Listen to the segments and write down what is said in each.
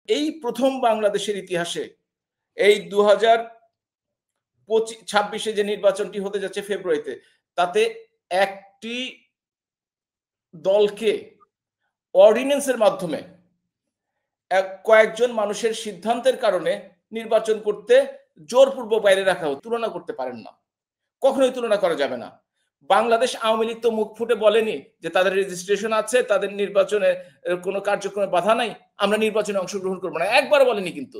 এই প্রথম বাংলাদেশের ইতিহাসে এই 2026 যে নির্বাচনটি হতে যাচ্ছে ফেব্রুয়ারিতে, তাতে একটি দলকে অর্ডিন্যান্সের মাধ্যমে কয়েকজন মানুষের সিদ্ধান্তের কারণে নির্বাচন করতে জোরপূর্বক বাইরে রাখা হতো। তুলনা করতে পারেন না, কখনোই তুলনা করা যাবে না। বাংলাদেশ আওয়ামী লীগ তো মুখ ফুটে বলেনি যে তাদের রেজিস্ট্রেশন আছে, তাদের নির্বাচনে কোনো কার্যক্রমে বাধা নাই, আমরা নির্বাচনে অংশগ্রহণ করবো না, একবার বলেনি। কিন্তু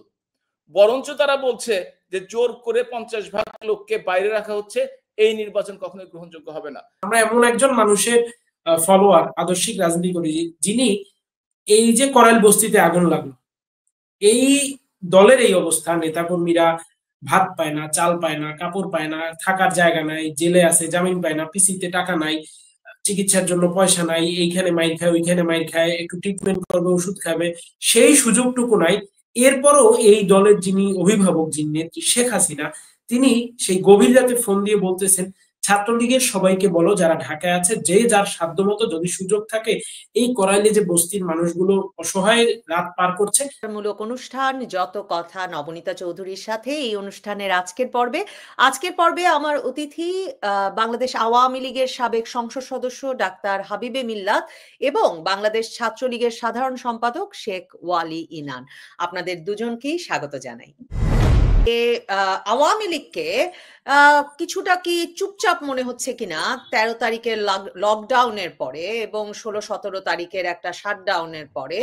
বরঞ্চ তারা বলছে যে জোর করে 50% লোককে বাইরে রাখা হচ্ছে, এই নির্বাচন কখনোই গ্রহণযোগ্য হবে না। আমরা এমন একজন মানুষের ফলোয়ার, আদর্শিক রাজনীতি করি যিনি এই যে করাইল বস্তিতে আগুন লাগলো, এই দলের এই অবস্থা, নেতাকর্মীরা ভাত পায় না, চাল পায় না, কাপড় পায় না, থাকার জায়গা নাই, জেলে আছে, জামিন পায় না, পিসিতে টাকা নাই, চিকিৎসার জন্য পয়সা নাই, এইখানে মাইর খায়, ওইখানে মাইর খায়, একটু ট্রিটমেন্ট করবে, ওষুধ খাবে, সেই সুযোগটুকু নাই। এরপরও এই দলের যিনি অভিভাবক, যিনি নেত্রী শেখ হাসিনা, তিনি সেই গভীর রাতে ফোন দিয়ে বলতেছেন ছাত্রলীগের সবাইকে বলো যারা ঢাকায় আছে, যে যার সাধ্যমতো যদি সুযোগ থাকে এই করাইলে যে বস্তির মানুষগুলো অসহায় রাত পার করছে। মূলক অনুষ্ঠান যত কথা নবনীতা চৌধুরীর সাথে এই অনুষ্ঠানের আজকের পর্বে আমার অতিথি বাংলাদেশ আওয়ামী লীগের সাবেক সংসদ সদস্য ডাক্তার হাবিবে মিল্লাত এবং বাংলাদেশ ছাত্রলীগের সাধারণ সম্পাদক শেখ ওয়ালি ইনান। আপনাদের দুজনকেই স্বাগত জানাই। আওয়ামী লীগকে কিছুটা কি চুপচাপ মনে হচ্ছে কিনা 13 তারিখের লকডাউনের পরে এবং 16-17 তারিখের একটা শাটডাউনের পরে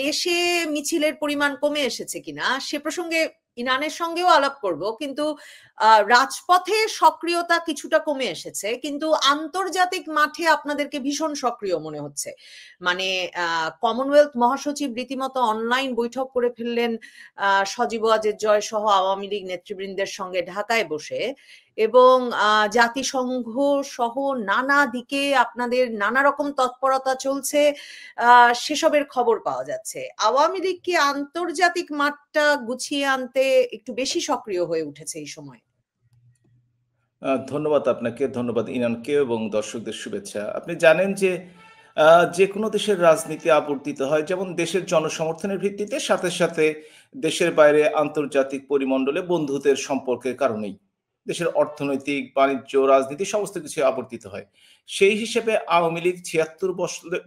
দেশে মিছিলের পরিমাণ কমে এসেছে কিনা সে প্রসঙ্গে ইনানের সঙ্গেও আলাপ করব। কিন্তু রাজপথে সক্রিয়তা কিছুটা কমে এসেছে, কিন্তু আন্তর্জাতিক মাঠে আপনাদেরকে ভীষণ সক্রিয় মনে হচ্ছে। মানে কমনওয়েলথ মহাসচিব রীতিমতো অনলাইন বৈঠক করে ফেললেন সজীব ওয়াজেদ জয় সহ আওয়ামী লীগ নেতৃবৃন্দের সঙ্গে ঢাকায় বসে, এবং জাতিসংঘ সহ নানা দিকে আপনাদের নানা রকম তৎপরতা চলছে, সেসবের খবর পাওয়া যাচ্ছে। আওয়ামী লীগ কি আন্তর্জাতিক মাঠটা গুছিয়ে আনতে একটু বেশি সক্রিয় হয়ে উঠেছে এই সময়? ধন্যবাদ আপনাকে, ধন্যবাদ ইনানকে এবং দর্শকদের শুভেচ্ছা। আপনি জানেন যে যে কোনো দেশের রাজনীতি আবর্তিত হয় যেমন দেশের জনসমর্থনের ভিত্তিতে, সাথে সাথে দেশের বাইরে আন্তর্জাতিক পরিমণ্ডলে বন্ধুত্বের সম্পর্কের কারণেই দেশের অর্থনৈতিক, বাণিজ্য, রাজনীতি সমস্ত কিছু আবর্তিত হয়। সেই হিসেবে আওয়ামী লীগ 76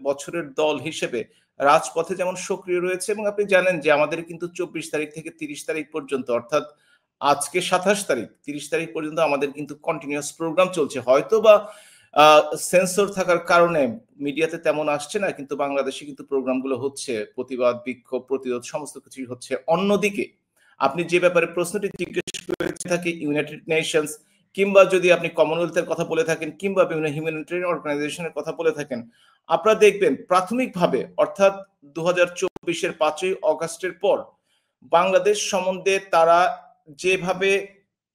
বছরের দল হিসেবে রাজপথে যেমন সক্রিয় রয়েছে, এবং আপনি জানেন যে আমাদের কিন্তু 24 তারিখ থেকে 30 তারিখ পর্যন্ত, অর্থাৎ আজকে 27 তারিখ, 30 তারিখ পর্যন্ত আমাদের কিন্তু কন্টিনিউয়াস প্রোগ্রাম চলছে। হয়তো বা সেন্সর থাকার কারণে মিডিয়াতে তেমন আসছে না, কিন্তু বাংলাদেশে কিন্তু প্রোগ্রামগুলো হচ্ছে, প্রতিবাদ, বিক্ষোভ, প্রতিরোধ সমস্ত কিছুই হচ্ছে। অন্যদিকে আপনি যে ব্যাপারে প্রশ্নটি জিজ্ঞেস করে থাকে, ইউনাইটেড নেশনস কিংবা যদি আপনি কমনওয়েলথের কথা বলে থাকেন কিংবা বিভিন্ন হিউম্যানিটেরিয়ান অর্গানাইজেশনের কথা বলে থাকেন, আপনারা দেখবেন প্রাথমিকভাবে অর্থাৎ 2024-এর 5ই অগাস্টের পর বাংলাদেশ সম্বন্ধে তারা যেভাবে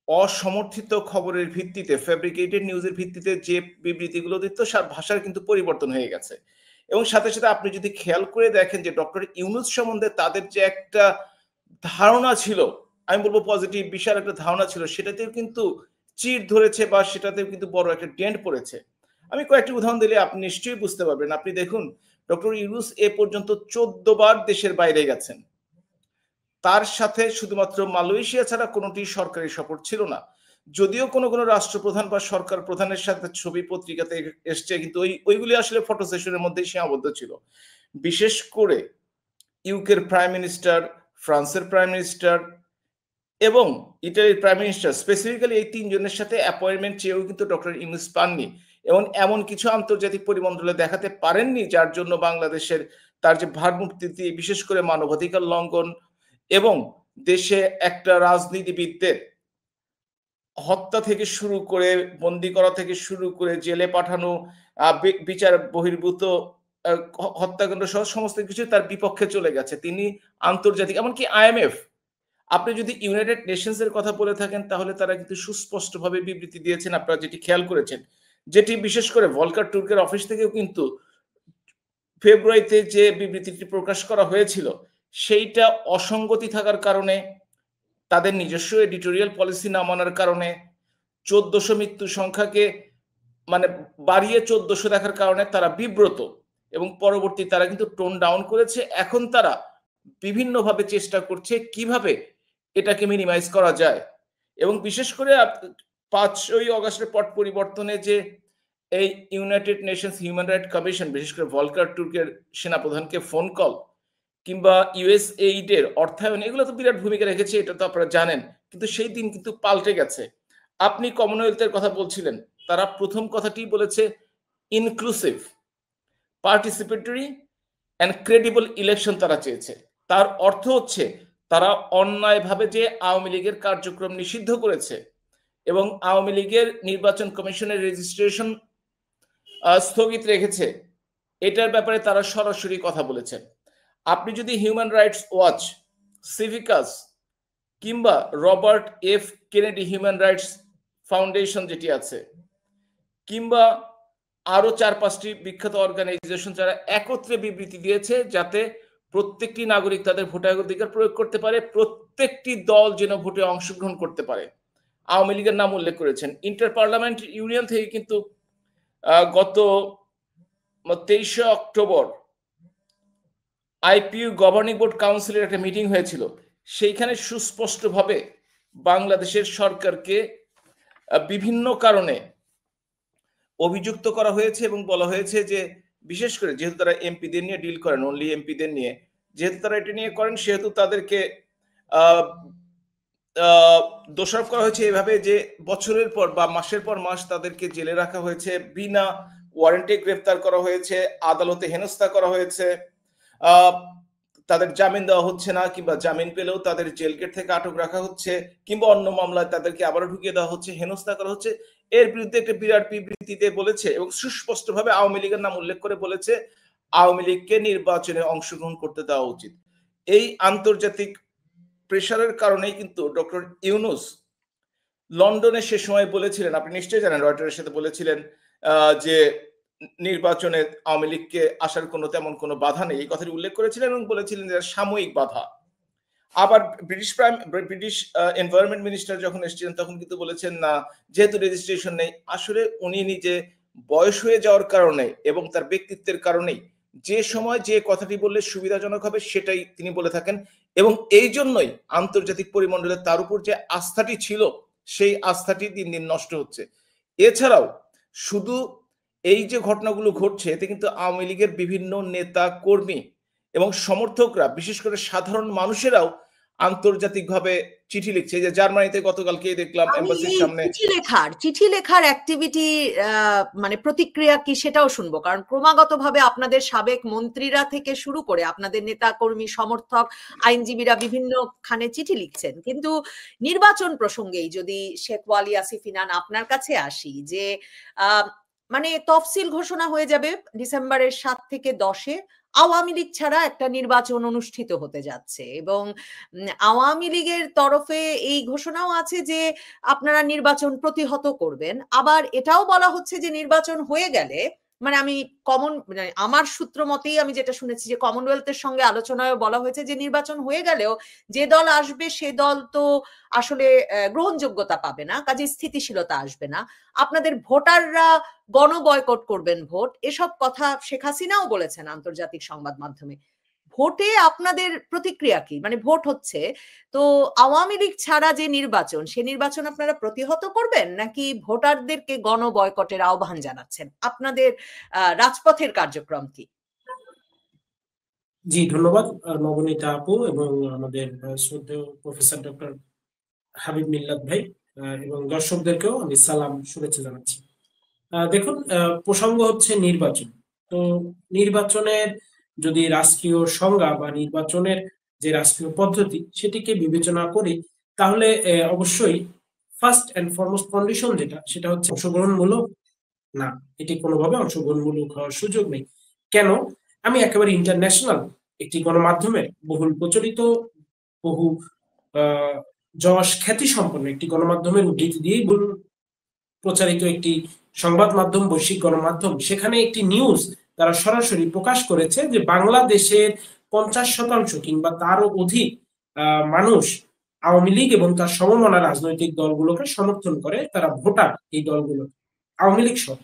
অসমর্থিত খবরের ভিত্তিতে, ফ্যাব্রিকেটেড নিউজের ভিত্তিতে যে বিবৃতিগুলো দিত, ভাষার কিন্তু পরিবর্তন হয়ে গেছে। এবং সাথে সাথে আপনি যদি খেয়াল করে দেখেন যে ডক্টর ইউনূস সম্বন্ধে তাদের যে একটা ধারণা ছিল, আমি বলবো পজিটিভ, বিশাল একটা ধারণা ছিল, সেটাতেও কিন্তু চির ধরেছে বা সেটাতেও কিন্তু বড় একটা ডেন্ট পড়েছে। আমি কয়েকটি উদাহরণ দিলে আপনি নিশ্চয়ই বুঝতে পারবেন। আপনি দেখুন, ডক্টর ইউনূস এ পর্যন্ত 14 বার দেশের বাইরে গেছেন। তার সাথে শুধুমাত্র মালয়েশিয়া ছাড়া কোনোটি সরকারি সফর ছিল না। যদিও কোনো কোনো রাষ্ট্রপ্রধান বা সরকার প্রধানের সাথে ছবি পত্রিকাতে এসছে, কিন্তু ওইগুলি আসলে ফটো সেশনের মধ্যেই সীমাবদ্ধ ছিল। বিশেষ করে ইউকের প্রাইম মিনিস্টার, ফ্রান্সের প্রাইম মিনিস্টার এবং ইটালির প্রাইম মিনিস্টার, স্পেসিফিক্যালি এই 3 জনের সাথে অ্যাপয়েন্টমেন্ট চেয়েও কিন্তু ডক্টর ইউনূস পাননি, এবং এমন কিছু আন্তর্জাতিক পরিমণ্ডলে দেখাতে পারেননি যার জন্য বাংলাদেশের তার যে ভারমুক্তি, বিশেষ করে মানবাধিকার লঙ্ঘন এবং দেশে একটা রাজনীতিবিদদের হত্যা থেকে শুরু করে, বন্দী করা থেকে শুরু করে, জেলে পাঠানো, বিচার বহির্ভূত হত্যাকাণ্ড সহ সমস্ত কিছু তার বিপক্ষে চলে গেছে। তিনি আন্তর্জাতিক, এমনকি IMF, আপনি যদি ইউনাইটেড নেশনস এর কথা বলে থাকেন তাহলে তারা কিন্তু সুস্পষ্টভাবে বিবৃতি দিয়েছেন, আপনারা যেটি খেয়াল করেছেন, যেটি বিশেষ করে ভলকার টুর্কের অফিস থেকেও কিন্তু ফেব্রুয়ারিতে যে বিবৃতিটি প্রকাশ করা হয়েছিল সেইটা অসঙ্গতি থাকার কারণে, তাদের নিজস্ব এডিটোরিয়াল পলিসি না মানার কারণে, 1400 মৃত্যু সংখ্যাকে মানে বাড়িয়ে 1400 দেখার কারণে তারা বিব্রত, এবং পরবর্তী তারা কিন্তু টোন ডাউন করেছে। এখন তারা বিভিন্নভাবে চেষ্টা করছে কিভাবে এটাকে মিনিমাইজ করা যায়। এবং বিশেষ করে 5ই অগাস্টের পট পরিবর্তনে যে এই United Nations human right commission, বিশেষ করে ভলকার টুর্কের সেনাপ্রধানকে ফোন কল কিংবা ইউএসএইডের অর্থায়ন, এগুলো তো বিরাট ভূমিকা রেখেছে, এটা তো আপনারা জানেন। কিন্তু সেই দিন কিন্তু পাল্টে গেছে। আপনি কমনওয়েলথের কথা বলছিলেন, তারা প্রথম কথাটি বলেছে inclusive, participatory and credible election তারা চেয়েছে। তার অর্থ হচ্ছে তারা অন্যায়ভাবে যে আওয়ামী লীগের কার্যক্রম নিষিদ্ধ করেছে এবং আওয়ামী লীগের নির্বাচন কমিশনের রেজিস্ট্রেশন স্থগিত রেখেছে, এটার ব্যাপারে তারা সরাসরি কথা বলেছেন। আপনি যদি হিউম্যান রাইটস ওয়াচ, সিভিকাস কিংবা Robert F Kennedy human rights foundation যেটি আছে, কিংবা আরো 4-5টি বিখ্যাত অর্গানাইজেশন যারা একত্রে বিবৃতি দিয়েছে যাতে প্রত্যেকটি নাগরিক তাদের ভোটাধিকার প্রয়োগ করতে পারে, প্রত্যেকটি দল যেন ভোটে অংশগ্রহণ করতে পারে, আওয়ামী লীগের নাম উল্লেখ করেছেন। ইন্টার পার্লামেন্ট ইউনিয়ন থেকে কিন্তু গত 23শে অক্টোবর আইপিইউ গভর্নিং বোর্ড কাউন্সিলের একটা মিটিং হয়েছিল। সেইখানে সুস্পষ্টভাবে বাংলাদেশের সরকারকে বিভিন্ন কারণে অভিযুক্ত করা হয়েছে এবং বলা হয়েছে যে বিশেষ করে যেহেতু তারা এমপিদের নিয়ে ডিল করেন, অনলি এমপিদের নিয়ে যেহেতু তারা এটা নিয়ে করেন, সেহেতু তাদেরকে দোষারোপ করা হয়েছে এভাবে যে বছরের পর বা মাসের পর মাস তাদেরকে জেলে রাখা হয়েছে, বিনা ওয়ারেন্টে গ্রেফতার করা হয়েছে, আদালতে হেনস্থা করা হয়েছে, তাদের জামিন দেওয়া হচ্ছে না, কিংবা জামিন পেলেও তাদের জেল গেট থেকে আটক রাখা হচ্ছে, কিংবা অন্য মামলায় তাদেরকে আবারও ঢুকিয়ে দেওয়া হচ্ছে, হেনস্থা করা হচ্ছে। এর বিরুদ্ধে একটা বিরাট বিবৃতিতে বলেছে এবং সুস্পষ্টভাবে আওয়ামী লীগের নাম উল্লেখ করে বলেছে আওয়ামী লীগকে নির্বাচনে অংশগ্রহণ করতে দেওয়া উচিত। এই আন্তর্জাতিক প্রেশারের কারণেই কিন্তু ডক্টর ইউনূস লন্ডনে সে সময় বলেছিলেন, আপনি নিশ্চয়ই জানেন, রয়টারের সাথে বলেছিলেন যে নির্বাচনে আওয়ামী লীগকে আসার তেমন কোনো বাধা নেই, এই কথাটি উল্লেখ করেছিলেন এবং বলেছিলেন যে সাময়িক বাধা। আবার ব্রিটিশ এনভায়রনমেন্ট মিনিস্টার যখন এসেছিলেন তখন কিন্তু বলেছেন না, যেহেতু রেজিস্ট্রেশন নেই। আসলে উনি নিজে বয়স হয়ে যাওয়ার কারণে এবং তার ব্যক্তিত্বের কারণেই যে সময় যে কথাটি বললে সুবিধাজনক হবে সেটাই তিনি বলে থাকেন, এবং এই জন্যই আন্তর্জাতিক পরিমণ্ডলে তার উপর যে আস্থাটি ছিল সেই আস্থাটি দিন দিন নষ্ট হচ্ছে। এছাড়াও শুধু এই যে ঘটনাগুলো ঘটছে এতে কিন্তু আওয়ামী লীগের বিভিন্ন নেতা কর্মী এবং সমর্থকরা, বিশেষ করে সাধারণ মানুষেরাও আন্তর্জাতিকভাবে চিঠি লিখছে। যে জার্মানিতে গতকালকে দেখলাম এমবাসির সামনে চিঠি লেখার অ্যাক্টিভিটি, মানে প্রতিক্রিয়া কি সেটাও শুনবো, কারণ ক্রমাগতভাবে আপনাদের সাবেক মন্ত্রীরা থেকে শুরু করে আপনাদের নেতা কর্মী সমর্থক আইনজীবীরা বিভিন্ন খানে চিঠি লিখছেন। কিন্তু নির্বাচন প্রসঙ্গেই যদি শেখ ওয়ালি আসিফ ইনান আপনার কাছে আসি, যে মানে তফসিল ঘোষণা হয়ে যাবে ডিসেম্বরের 7 থেকে 10-এ, আওয়ামী লীগ ছাড়া একটা নির্বাচন অনুষ্ঠিত হতে যাচ্ছে এবং আওয়ামী লীগের তরফে এই ঘোষণাও আছে যে আপনারা নির্বাচন প্রতিহত করবেন। আবার এটাও বলা হচ্ছে যে নির্বাচন হয়ে গেলে, মানে আমার সূত্র মতেই আমি যেটা শুনেছি যে কমনওয়েলথের সঙ্গে আলোচনায় বলা হয়েছে যে নির্বাচন হয়ে গেলেও যে দল আসবে সে দল তো আসলে গ্রহণযোগ্যতা পাবে না, কাজে স্থিতিশীলতা আসবে না, আপনাদের ভোটাররা গণবয়কট করবেন ভোট, এসব কথা শেখ হাসিনাও বলেছেন আন্তর্জাতিক সংবাদ মাধ্যমে। ভোটে আপনাদের প্রতিক্রিয়া কি? মানে ভোট হচ্ছে তো আওয়ামী লীগ ছাড়া যে নির্বাচন, সে নির্বাচন আপনারা প্রতিহত করবেন নাকি ভোটারদেরকে গণবয়কটের আহ্বান জানাচ্ছেন? আপনাদের রাজপথের কার্যক্রম কি? জি, ধন্যবাদ নবনীতা আপু এবং আমাদের শ্রদ্ধেয় প্রফেসর ডক্টর হাবিব মিল্লাত ভাই এবং দর্শকদেরকেও আমি সালাম, শুভেচ্ছা জানাচ্ছি। দেখুন, প্রসঙ্গ হচ্ছে নির্বাচন। তো নির্বাচনের যদি রাষ্ট্রীয় সংজ্ঞা বা নির্বাচনের যে রাষ্ট্রীয় পদ্ধতি সেটিকে বিবেচনা করি, তাহলে অবশ্যই ফার্স্ট এন্ড ফরমোস্ট কন্ডিশন সেটা হচ্ছে অংশগ্রহণমূলক না, এটি কোনোভাবে অংশগ্রহণমূলক হওয়ার সুযোগ নেই। কেন? আমি একেবারে ইন্টারন্যাশনাল একটি গণমাধ্যমের বহুল প্রচলিত, বহু যশ খ্যাতি সম্পন্ন একটি গণমাধ্যমের উদ্ধৃতি দিয়েই প্রচারিত একটি সংবাদ মাধ্যম, বৈশ্বিক গণমাধ্যম, সেখানে একটি নিউজ তারা সরাসরি প্রকাশ করেছে যে বাংলাদেশের 50% কিংবা তারও অধিক মানুষ আওয়ামী লীগ এবং তার সমমনা রাজনৈতিক দলগুলোকে সমর্থন করে, তারা ভোটার এই দলগুলো, আওয়ামী লীগ সহ।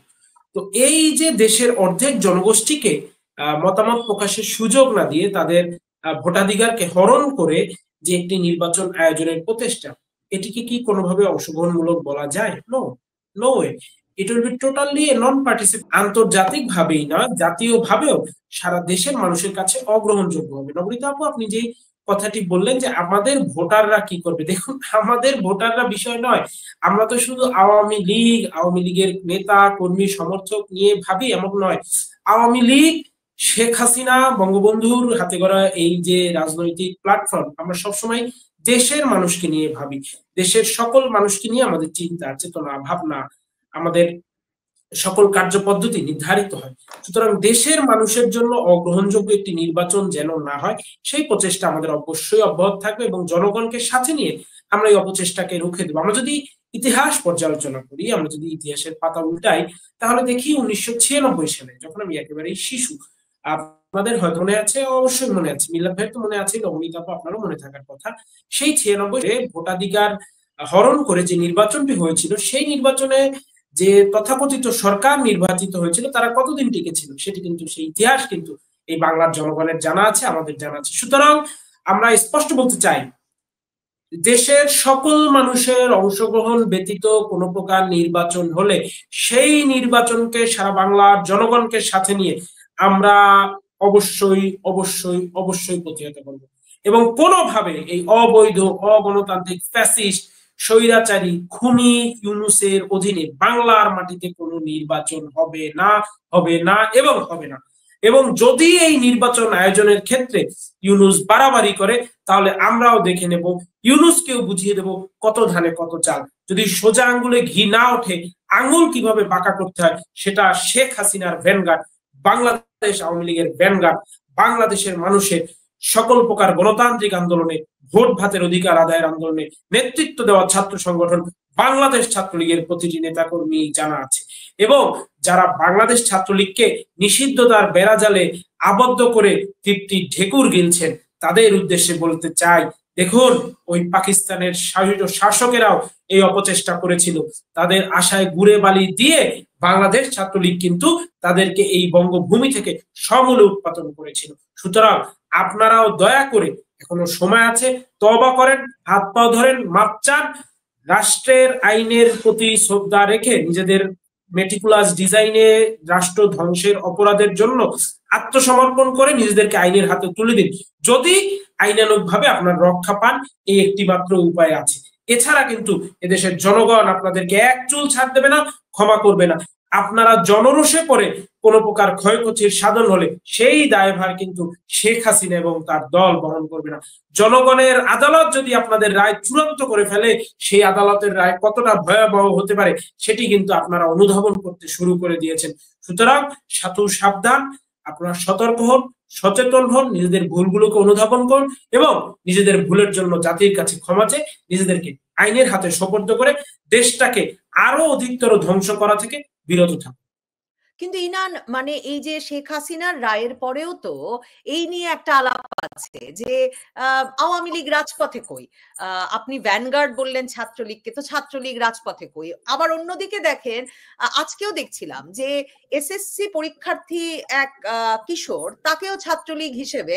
তো এই যে দেশের অর্ধেক জনগোষ্ঠীকে মতামত প্রকাশের সুযোগ না দিয়ে তাদের ভোটাধিকারকে হরণ করে যে একটি নির্বাচন আয়োজনের প্রচেষ্টা, এটিকে কি কোনোভাবে অংশগ্রহণমূলক বলা যায়? No, no way. It will be totally non participate. আন্তর্জাতিক ভাবেই না, জাতীয় ভাবেও সারা দেশের মানুষের কাছে অগ্রহণযোগ্য হবে। নবনীতা আপু, আপনি যে কথাটি বললেন যে আমাদের ভোটাররা কি করবে, দেখুন আমাদের ভোটাররা বিষয় নয়। আমরা তো শুধু আওয়ামী লীগের নেতা কর্মী সমর্থক নিয়ে ভাবি এমন নয়। আওয়ামী লীগ, শেখ হাসিনা, বঙ্গবন্ধুর হাতে গড়া এই যে রাজনৈতিক প্ল্যাটফর্ম, আমরা সবসময় দেশের মানুষকে নিয়ে ভাবি। দেশের সকল মানুষকে নিয়ে আমাদের চিন্তা, চেতনা, ভাবনা, আমাদের সকল কার্যপদ্ধতি নির্ধারিত হয়। সুতরাং দেশের মানুষের জন্য অগ্রহণযোগ্য একটি নির্বাচন যেন না হয়, সেই প্রচেষ্টা আমাদের অবশ্যই অব্যাহত থাকবে এবং জনগণকে সাথে নিয়ে আমরা এই অপচেষ্টাকে রুখে দেবো। আমরা যদি ইতিহাস পর্যালোচনা করি, আমরা যদি ইতিহাসের পাতা উল্টাই, তাহলে দেখি 1996 সালে, যখন আমি একেবারেই শিশু, আপনাদের হয়তো মনে আছে, অবশ্যই মনে আছে, মিলাদ ভাই তো মনে আছে, নবনীতা আপু আপনারও মনে থাকার কথা, সেই 96 ভোটাধিকার হরণ করে যে নির্বাচনটি হয়েছিল, সেই নির্বাচনে যে তথাকথিত সরকার নির্বাচিত হয়েছিল তারা কতদিন টিকেছিল সেটি কিন্তু, সেই ইতিহাস কিন্তু এই বাংলার জনগণের জানা আছে, আমাদের জানা আছে। সুতরাং আমরা স্পষ্ট বলতে চাই, দেশের সকল মানুষের অংশগ্রহণ ব্যতীত কোনো প্রকার নির্বাচন হলে সেই নির্বাচনকে সারা বাংলার জনগণকে সাথে নিয়ে আমরা অবশ্যই অবশ্যই অবশ্যই প্রতিহত করব এবং কোনোভাবে এই অবৈধ, অগণতান্ত্রিক, ফ্যাসিস্ট, স্বৈরাচারী, খুনি ইউনূসের অধীনে বাংলার মাটিতে কোনো নির্বাচন হবে না, হবে না এবং হবে না। এবং যদি এই নির্বাচন আয়োজনের ক্ষেত্রে ইউনূস বাড়াবাড়ি করে, তাহলে আমরাও দেখে নেব, ইউনূসকেও বুঝিয়ে দেব কত ধানে কত চাল। যদি সোজা আঙ্গুলে ঘি না ওঠে, আঙ্গুল কিভাবে বাঁকা করতে হয় সেটা শেখ হাসিনার ভ্যানগার্ড, বাংলাদেশ আওয়ামী লীগের ভ্যানগার্ড, বাংলাদেশের মানুষের সকল প্রকার গণতান্ত্রিক আন্দোলনে, ভোট ভাতের অধিকার আদায়ের আন্দোলনে নেতৃত্ব দেওয়া ছাত্র সংগঠন বাংলাদেশ ছাত্রলীগের প্রতিটি নেতাকর্মী জানা আছে। এবং যারা বাংলাদেশ ছাত্রলীগকে নিষিদ্ধতার বেড়াজালে আবদ্ধ করে তৃপ্তি ঢেকুর গিলছেন, তাদের উদ্দেশ্যে বলতে চাই, দেখুন ওই পাকিস্তানের শাসকেরাও এই অপচেষ্টা করেছিল। তাদের আশায় গুড়ে বালি দিয়ে বাংলাদেশ ছাত্রলীগ কিন্তু তাদেরকে এই বঙ্গভূমি থেকে সমূলে উৎপাদন করেছিল। সুতরাং আপনারাও দয়া করে, এখনো সময় আছে, তওবা করেন, হাত পা ধরেন, মাপ চান, রাষ্ট্রের আইনের প্রতি শ্রদ্ধা রেখে নিজেদের মেটিকুলাস ডিজাইনে রাষ্ট্র ধ্বংসের অপরাধের জন্য আত্মসমর্পণ করে নিজেদেরকে আইনের হাতে তুলে দিন। যদি আইনানুগভাবে আপনার রক্ষা পান, এই একটি মাত্র উপায় আছে। এছাড়া কিন্তু এদেশের জনগণ আপনাদেরকে এক চুল ছাড় দেবে না, ক্ষমা করবে না। আপনারা জনরোষে পড়ে কোন প্রকার ক্ষয়ক্ষতির সাধন হলে সেই দায়ভার কিন্তু শেখ হাসিনা এবং তার দল বহন করবে না। জনগণের আদালত যদি আপনাদের রায় চূড়ান্ত করে ফেলে, সেই আদালতের রায় কতটা ভয়াবহ হতে পারে সেটি কিন্তু আপনারা অনুধাবন করতে শুরু করে দিয়েছেন। সুতরাং সাবধান, আপনারা সতর্ক হন, সচেতন হন, নিজেদের ভুলগুলোকে অনুধাবন করুন এবং নিজেদের ভুলের জন্য জাতির কাছে ক্ষমা চেয়ে নিজেদেরকে আইনের হাতে সোপর্দ করে দেশটাকে আরো অধিকতর ধ্বংস করা থেকে বিরত থাকুন। কিন্তু ইনান, মানে এই যে শেখ হাসিনার রায়ের পরেও তো এই নিয়ে একটা আলাপ আছে যে আওয়ামী লীগ রাজপথে কই, আপনি ভ্যানগার্ড বললেন ছাত্রলীগকে, তো ছাত্রলীগ রাজপথে কই। আবার অন্যদিকে দেখেন, আজকেও দেখছিলাম যে এসএসসি পরীক্ষার্থী এক কিশোর, তাকেও ছাত্রলীগ হিসেবে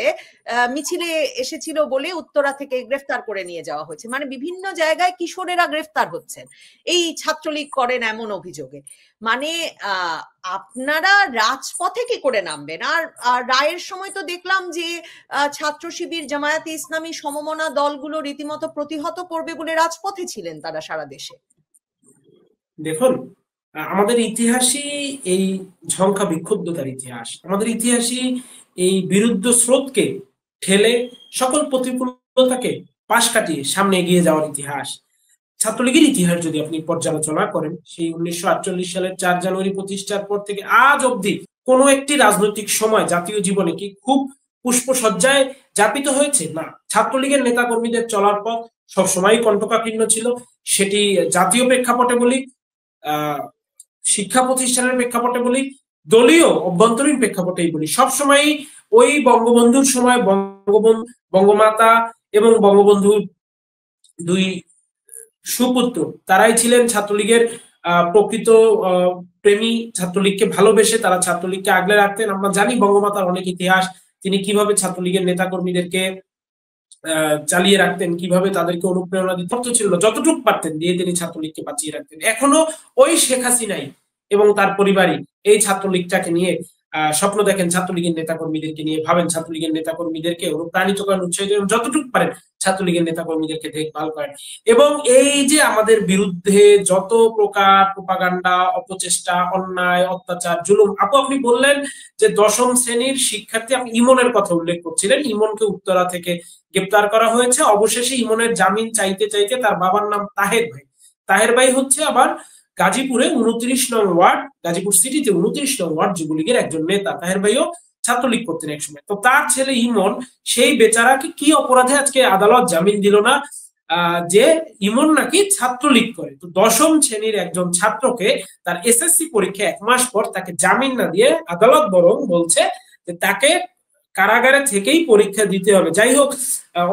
মিছিলে এসেছিল বলে উত্তরা থেকে গ্রেফতার করে নিয়ে যাওয়া হয়েছে। মানে বিভিন্ন জায়গায় কিশোরেরা গ্রেফতার হচ্ছেন এই ছাত্রলীগ করেন এমন অভিযোগে। মানে আপনারা রাজপথে কি করে নামবেন? আর রায়ের সময় তো দেখলাম যে ছাত্র শিবির, জামায়াতে ইসলামী, সমমনা দলগুলো রীতিমতো প্রতিহত করবে বলে রাজপথে ছিলেন তারা সারা দেশে। দেখুন, আমাদের ইতিহাসই এই ঝঙ্কা বিক্ষুব্ধতার ইতিহাস। আমাদের ইতিহাসই এই বিরুদ্ধ স্রোতকে ঠেলে সকল প্রতিকূলতাকে পাশ কাটিয়ে সামনে এগিয়ে যাওয়ার ইতিহাস। ছাত্রলীগের ইতিহাস যদি আপনি পর্যালোচনা করেন, সেই 1948 সালের 4 জানুয়ারি প্রতিষ্ঠার পর থেকে আজ অবধি কোনো একটি রাজনৈতিক সময় জাতীয় জীবনে কি খুব পুষ্পসজ্জায় যাপিত হয়েছে? না। ছাত্রলীগের নেতা কর্মীদের চলার পথ সবসময় কণ্টকাকীর্ণ ছিল। সেটি জাতীয় প্রেক্ষাপটে বলি, শিক্ষা প্রতিষ্ঠানের প্রেক্ষাপটে বলি, দলীয় অভ্যন্তরীণ প্রেক্ষাপটেই বলি, সবসময় ওই বঙ্গবন্ধুর সময় বঙ্গমাতা এবং বঙ্গবন্ধুর দুই সুপুত্র, তারাই ছিলেন ছাত্রলীগের প্রকৃত প্রেমী। ছাত্রলীগকে ভালোবেসে তারা ছাত্রলীগকে আগলে রাখতেন। আমরা জানি বঙ্গমাতার অনেক ইতিহাস, তিনি কিভাবে ছাত্রলীগের নেতাকর্মীদেরকে চালিয়ে রাখতেন, কিভাবে তাদেরকে অনুপ্রেরণা দিতে ছিল, যতটুকু পারতেন দিয়ে তিনি ছাত্রলীগকে বাঁচিয়ে রাখতেন। এখনো ওই শেখ হাসিনাই এবং তার পরিবারই এই ছাত্রলীগটাকে নিয়ে স্বপ্ন দেখেন, ছাত্রলীগের নেতাকর্মীদেরকে নিয়ে ভাবেন, ছাত্রলীগের নেতাকর্মীদেরকে অনুপ্রাণিত করেন, উৎসাহিত করেন, যতটুকু পারেন ছাত্রলীগের নেতাকর্মীদেরকে দেখভাল করেন। এবং এই যে আমাদের বিরুদ্ধে যত প্রকার প্রোপাগান্ডা, অপচেষ্টা, অন্যায়, অত্যাচার, জুলুম, আপনি বললেন যে 10ম শ্রেণীর শিক্ষার্থী, আপনি ইমনের কথা উল্লেখ করছিলেন, ইমনকে উত্তরা থেকে গ্রেপ্তার করা হয়েছে। অবশেষে ইমনের জামিন চাইতে চাইতে তার বাবার নাম তাহের ভাই, তাহের ভাই হচ্ছে আবার গাজীপুরে 29 নং ওয়ার্ড, গাজীপুর সিটিতে 29 নং ওয়ার্ড যুবলীগের একজন নেতা। তাহের ভাইও ছাত্রলীগ করতেন একসময়। তো তার ছেলে ইমন, সেই বেচারাকে কি অপরাধে আজকে আদালত জামিন দিল না, যে ইমন নাকি ছাত্রলীগ করে। তো 10ম শ্রেণীর একজন ছাত্রকে তার এসএসসি পরীক্ষা 1 মাস পর তাকে জামিন না দিয়ে আদালত বরং বলছে যে তাকে কারাগারে থেকেই পরীক্ষা দিতে হবে। যাই হোক,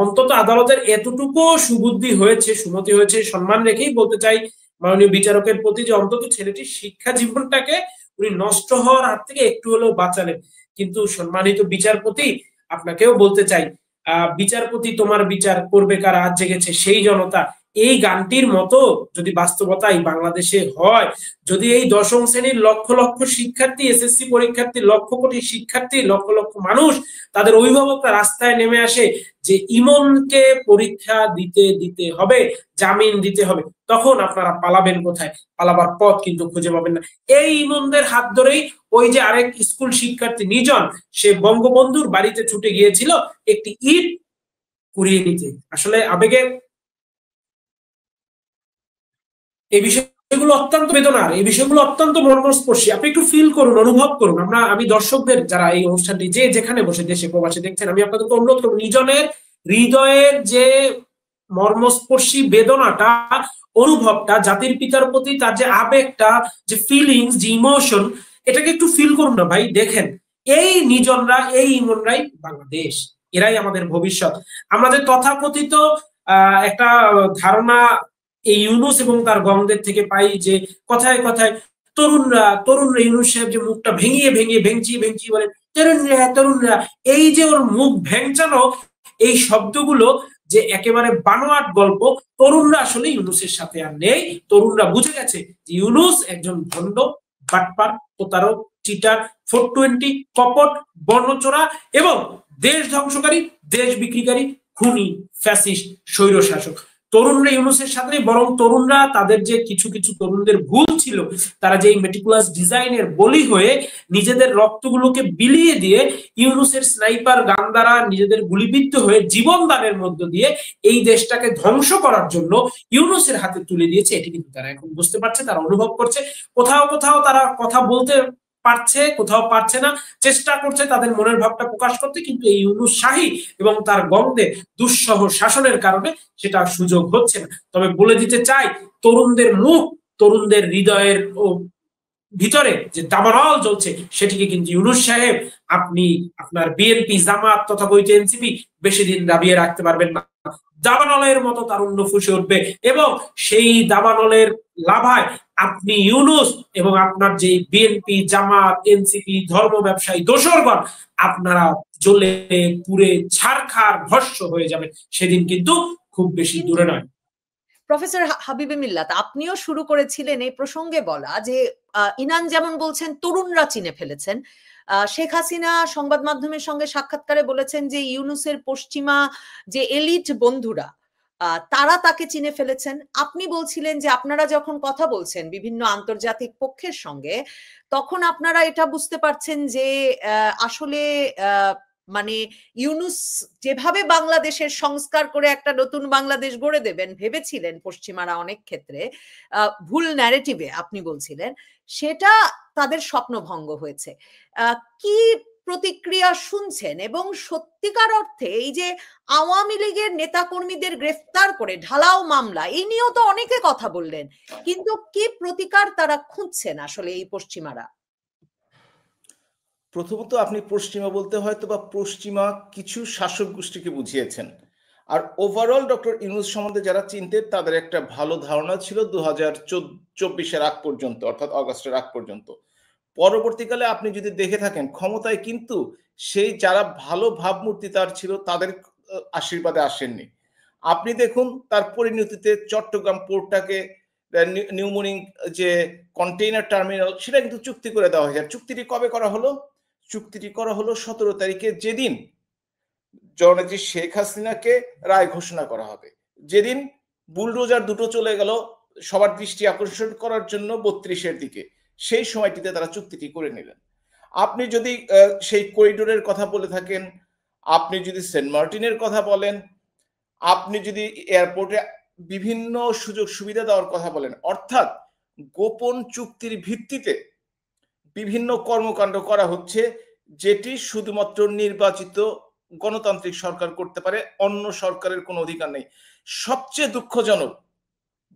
অন্তত আদালতের এতটুকু সুবুদ্ধি হয়েছে, সুমতি হয়েছে, সম্মান রেখেই বলতে চাই মাননীয় বিচারকের প্রতি যে অন্তত ছেলেটির শিক্ষা জীবনটাকে উনি নষ্ট হওয়ার হাত থেকে একটু হলেও বাঁচালেন। কিন্তু সম্মানিত বিচারপতি, আপনাকেও বলতে চাই, বিচারপতি তোমার বিচার করবে কারা, আজ জেগেছে সেই জনতা। এই গানটির মতো যদি বাস্তবতাই বাংলাদেশে হয়, যদি এই 10ম শ্রেণীর লক্ষ লক্ষ শিক্ষার্থী, এসএসসি পরীক্ষার্থী, লক্ষ কোটি শিক্ষার্থী, লক্ষ লক্ষ মানুষ, তাদের অভিভাবকরা রাস্তায় নেমে আসে যে ইমনকে পরীক্ষা দিতে হবে, জামিন দিতে হবে, তখন আপনারা পালাবেন কোথায়? পালাবার পথ কিন্তু খুঁজে পাবেন না। এই ইমনদের হাত ধরেই ওই যে আরেক স্কুল শিক্ষার্থী নিজন, সে বঙ্গবন্ধুর বাড়িতে ছুটে গিয়েছিল একটি ইট কুড়িয়ে নিতে। আসলে আবেগে এই বিষয়গুলো অত্যন্ত বেদনার, এই বিষয়গুলো অত্যন্ত মর্মস্পর্শী। আপনি একটু ফিল করুন, অনুভব করুন। আমি দর্শকদের, যারা এই অনুষ্ঠানটি যে যেখানে বসে দেশে প্রবাসে দেখছেন, আমি আপনাদেরকে অনুরোধ করবো, নিজনের হৃদয়ের যে মর্মস্পর্শী বেদনাটা, অনুভবটা, জাতির পিতার প্রতি তার যে আবেগটা, যে ফিলিংস, যে ইমোশন, এটাকে একটু ফিল করুন না ভাই। দেখেন, এই নিজনরা, এই ইমনরাই বাংলাদেশ, এরাই আমাদের ভবিষ্যৎ। আমাদের তথাকথিত একটা ধারণা এই ইউনুস এবং তার গংদের থেকে পাই যে কথায় কথায় তরুণরা ইউনুস সাহেব যে মুখটা ভেঙচিয়ে বলেন তরুণরা, এই যে ওর মুখ ভেঙচানো এই শব্দগুলো যে একেবারে বানোয়াট গল্প। তরুণরা আসলে ইউনুসের সাথে আর নেই। তরুণরা বুঝে গেছে যে ইউনুস একজন ভণ্ড, বাটপার, প্রতারক, চিটার, 420, কপট, বর্ণচোরা এবং দেশ ধ্বংসকারী, দেশ বিক্রিকারী, খুনি, ফ্যাসিস্ট, স্বৈরশাসক। তরুণরা ইউনুসের সাথে, বরং তরুণরা তাদের যে কিছু তরুণদের ভুল ছিল, তারা যে মেটিকুলাস ডিজাইনের বলি হয়ে নিজেদের রক্তগুলোকে বিলিয়ে দিয়ে ইউনুসের স্নাইপার গান দ্বারা নিজেদের গুলিবিদ্ধ হয়ে জীবন দানের মধ্য দিয়ে এই দেশটাকে ধ্বংস করার জন্য ইউনুসের হাতে তুলে দিয়েছে। এটি কিন্তু তারা এখন বুঝতে পারছে, তারা অনুভব করছে। কোথাও তারা কথা বলতে পারছে, কোথাও পারছে না, চেষ্টা করছে তাদের মনের ভাবটা প্রকাশ করতে, কিন্তু এই ইউনুস শাহী এবং তার গন্ধে দুঃসহ শাসনের কারণে সেটা সুযোগ হচ্ছে না। তবে বলে দিতে চাই, তরুণদের মুখ, তরুণদের হৃদয়ের ভিতরে যে দাবানল জ্বলছে, সেটিকে কিন্তু ইউনুস সাহেব, আপনি আপনার বিএনপি, জামাত তথা এনসিপি বেশি দিন দাবিয়ে রাখতে পারবেন না। দাবানলের মতো তারুণ্য ফুসে উঠবে এবং সেই দাবানলের লাভায় আপনি ইউনুস এবং আপনার যে বিএনপি, জামাত, এনসিপি, ধর্ম ব্যবসায়ী দোসরগণ, আপনারা জ্বলে পুড়ে ছারখার ভস্ম হয়ে যাবেন। সেদিন কিন্তু খুব বেশি দূরে নয়। প্রফেসর হাবিবে মিল্লাত, আপনিও শুরু করেছিলেন এই প্রসঙ্গে বলা যে ইনান যেমন বলছেন তরুণরা চিনে ফেলেছেন, শেখ হাসিনা সংবাদ মাধ্যমের সঙ্গে সাক্ষাৎকারে বলেছেন যে ইউনুসের পশ্চিমা যে এলিট বন্ধুরা তারা তাকে চিনে ফেলেছেন। আপনি বলছিলেন যে আপনারা যখন কথা বলছেন বিভিন্ন আন্তর্জাতিক পক্ষের সঙ্গে, তখন আপনারা এটা বুঝতে পারছেন যে আসলে মানে ইউনুস যেভাবে বাংলাদেশের সংস্কার করে একটা নতুন বাংলাদেশ গড়ে দেবেন ভেবেছিলেন পশ্চিমারা অনেক ক্ষেত্রে, ভুল ন্যারেটিভে আপনি বলছিলেন, সেটা তাদের স্বপ্নভঙ্গ হয়েছে। কি প্রতিক্রিয়া শুনছেন? এবং সত্যিকার অর্থে এই যে আওয়ামী লীগের নেতাকর্মীদের গ্রেফতার করে ঢালাও মামলা, এই নিয়েও তো অনেকে কথা বললেন, কিন্তু কি প্রতিকার তারা খুঁজছেন আসলে এই পশ্চিমারা? প্রথমত আপনি পশ্চিমা বলতে হয়তো বা পশ্চিমা কিছু শাসক গোষ্ঠীকে বুঝিয়েছেন। আর ওভারঅল ডক্টর ইউনুস সম্বন্ধে যারা চিনতেন তাদের একটা ভালো ধারণা ছিল 2024-এর আগ পর্যন্ত, অর্থাৎ অগাস্টের আগ পর্যন্ত। পরবর্তীকালে আপনি যদি দেখে থাকেন, ক্ষমতায় কিন্তু সেই যারা ভালো ভাবমূর্তি তার ছিল তাদের আশীর্বাদে আসেননি। আপনি দেখুন তার পরিণতিতে চট্টগ্রাম পোর্টটাকে নিউমোনিং যে কন্টেইনার টার্মিনাল সেটা কিন্তু চুক্তি করে দেওয়া হয়েছে। চুক্তিটি কবে করা হলো? চুক্তিটি করা হলো 17 তারিখে, যেদিন জননেত্রী শেখ হাসিনাকে রায় ঘোষণা করা হবে, যেদিন বুলডোজার দুটো চলে গেল সবার দৃষ্টি আকর্ষণ করার জন্য 32-এর দিকে, সেই সময়টিতে তারা চুক্তিটি করে নিলেন। আপনি যদি সেই করিডোরের কথা বলে থাকেন, আপনি যদি সেন্ট মার্টিনের কথা বলেন, আপনি যদি এয়ারপোর্টে বিভিন্ন সুযোগ সুবিধা দেওয়ার কথা বলেন, অর্থাৎ গোপন চুক্তির ভিত্তিতে বিভিন্ন কর্মকাণ্ড করা হচ্ছে, যেটি শুধুমাত্র নির্বাচিত গণতান্ত্রিক সরকার করতে পারে, অন্য সরকারের কোনো অধিকার নেই। সবচেয়ে দুঃখজনক,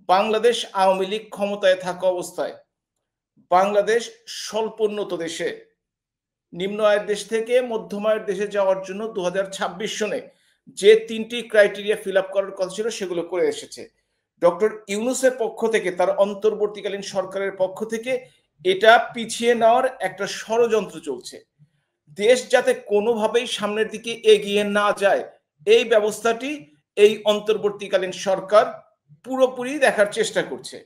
বাংলাদেশ আওয়ামী লীগ ক্ষমতায় থাকা অবস্থায় বাংলাদেশ স্বল্পোন্নত দেশে নিম্ন আয়ের দেশ থেকে মধ্যম আয়ের দেশে যাওয়ার জন্য 2026 সনে যে 3টি ক্রাইটেরিয়া ফিল আপ করার কথা ছিল সেগুলো করে এসেছে। ডক্টর ইউনূসের পক্ষ থেকে, তার অন্তর্বর্তীকালীন সরকারের পক্ষ থেকে এটা পিছিয়ে নেওয়ার একটা ষড়যন্ত্র চলছে। দেশ যাতে কোনোভাবেই সামনের দিকে এগিয়ে না যায়, এই ব্যবস্থাটি এই অন্তর্বর্তীকালীন সরকার পুরোপুরি দেখার চেষ্টা করছে।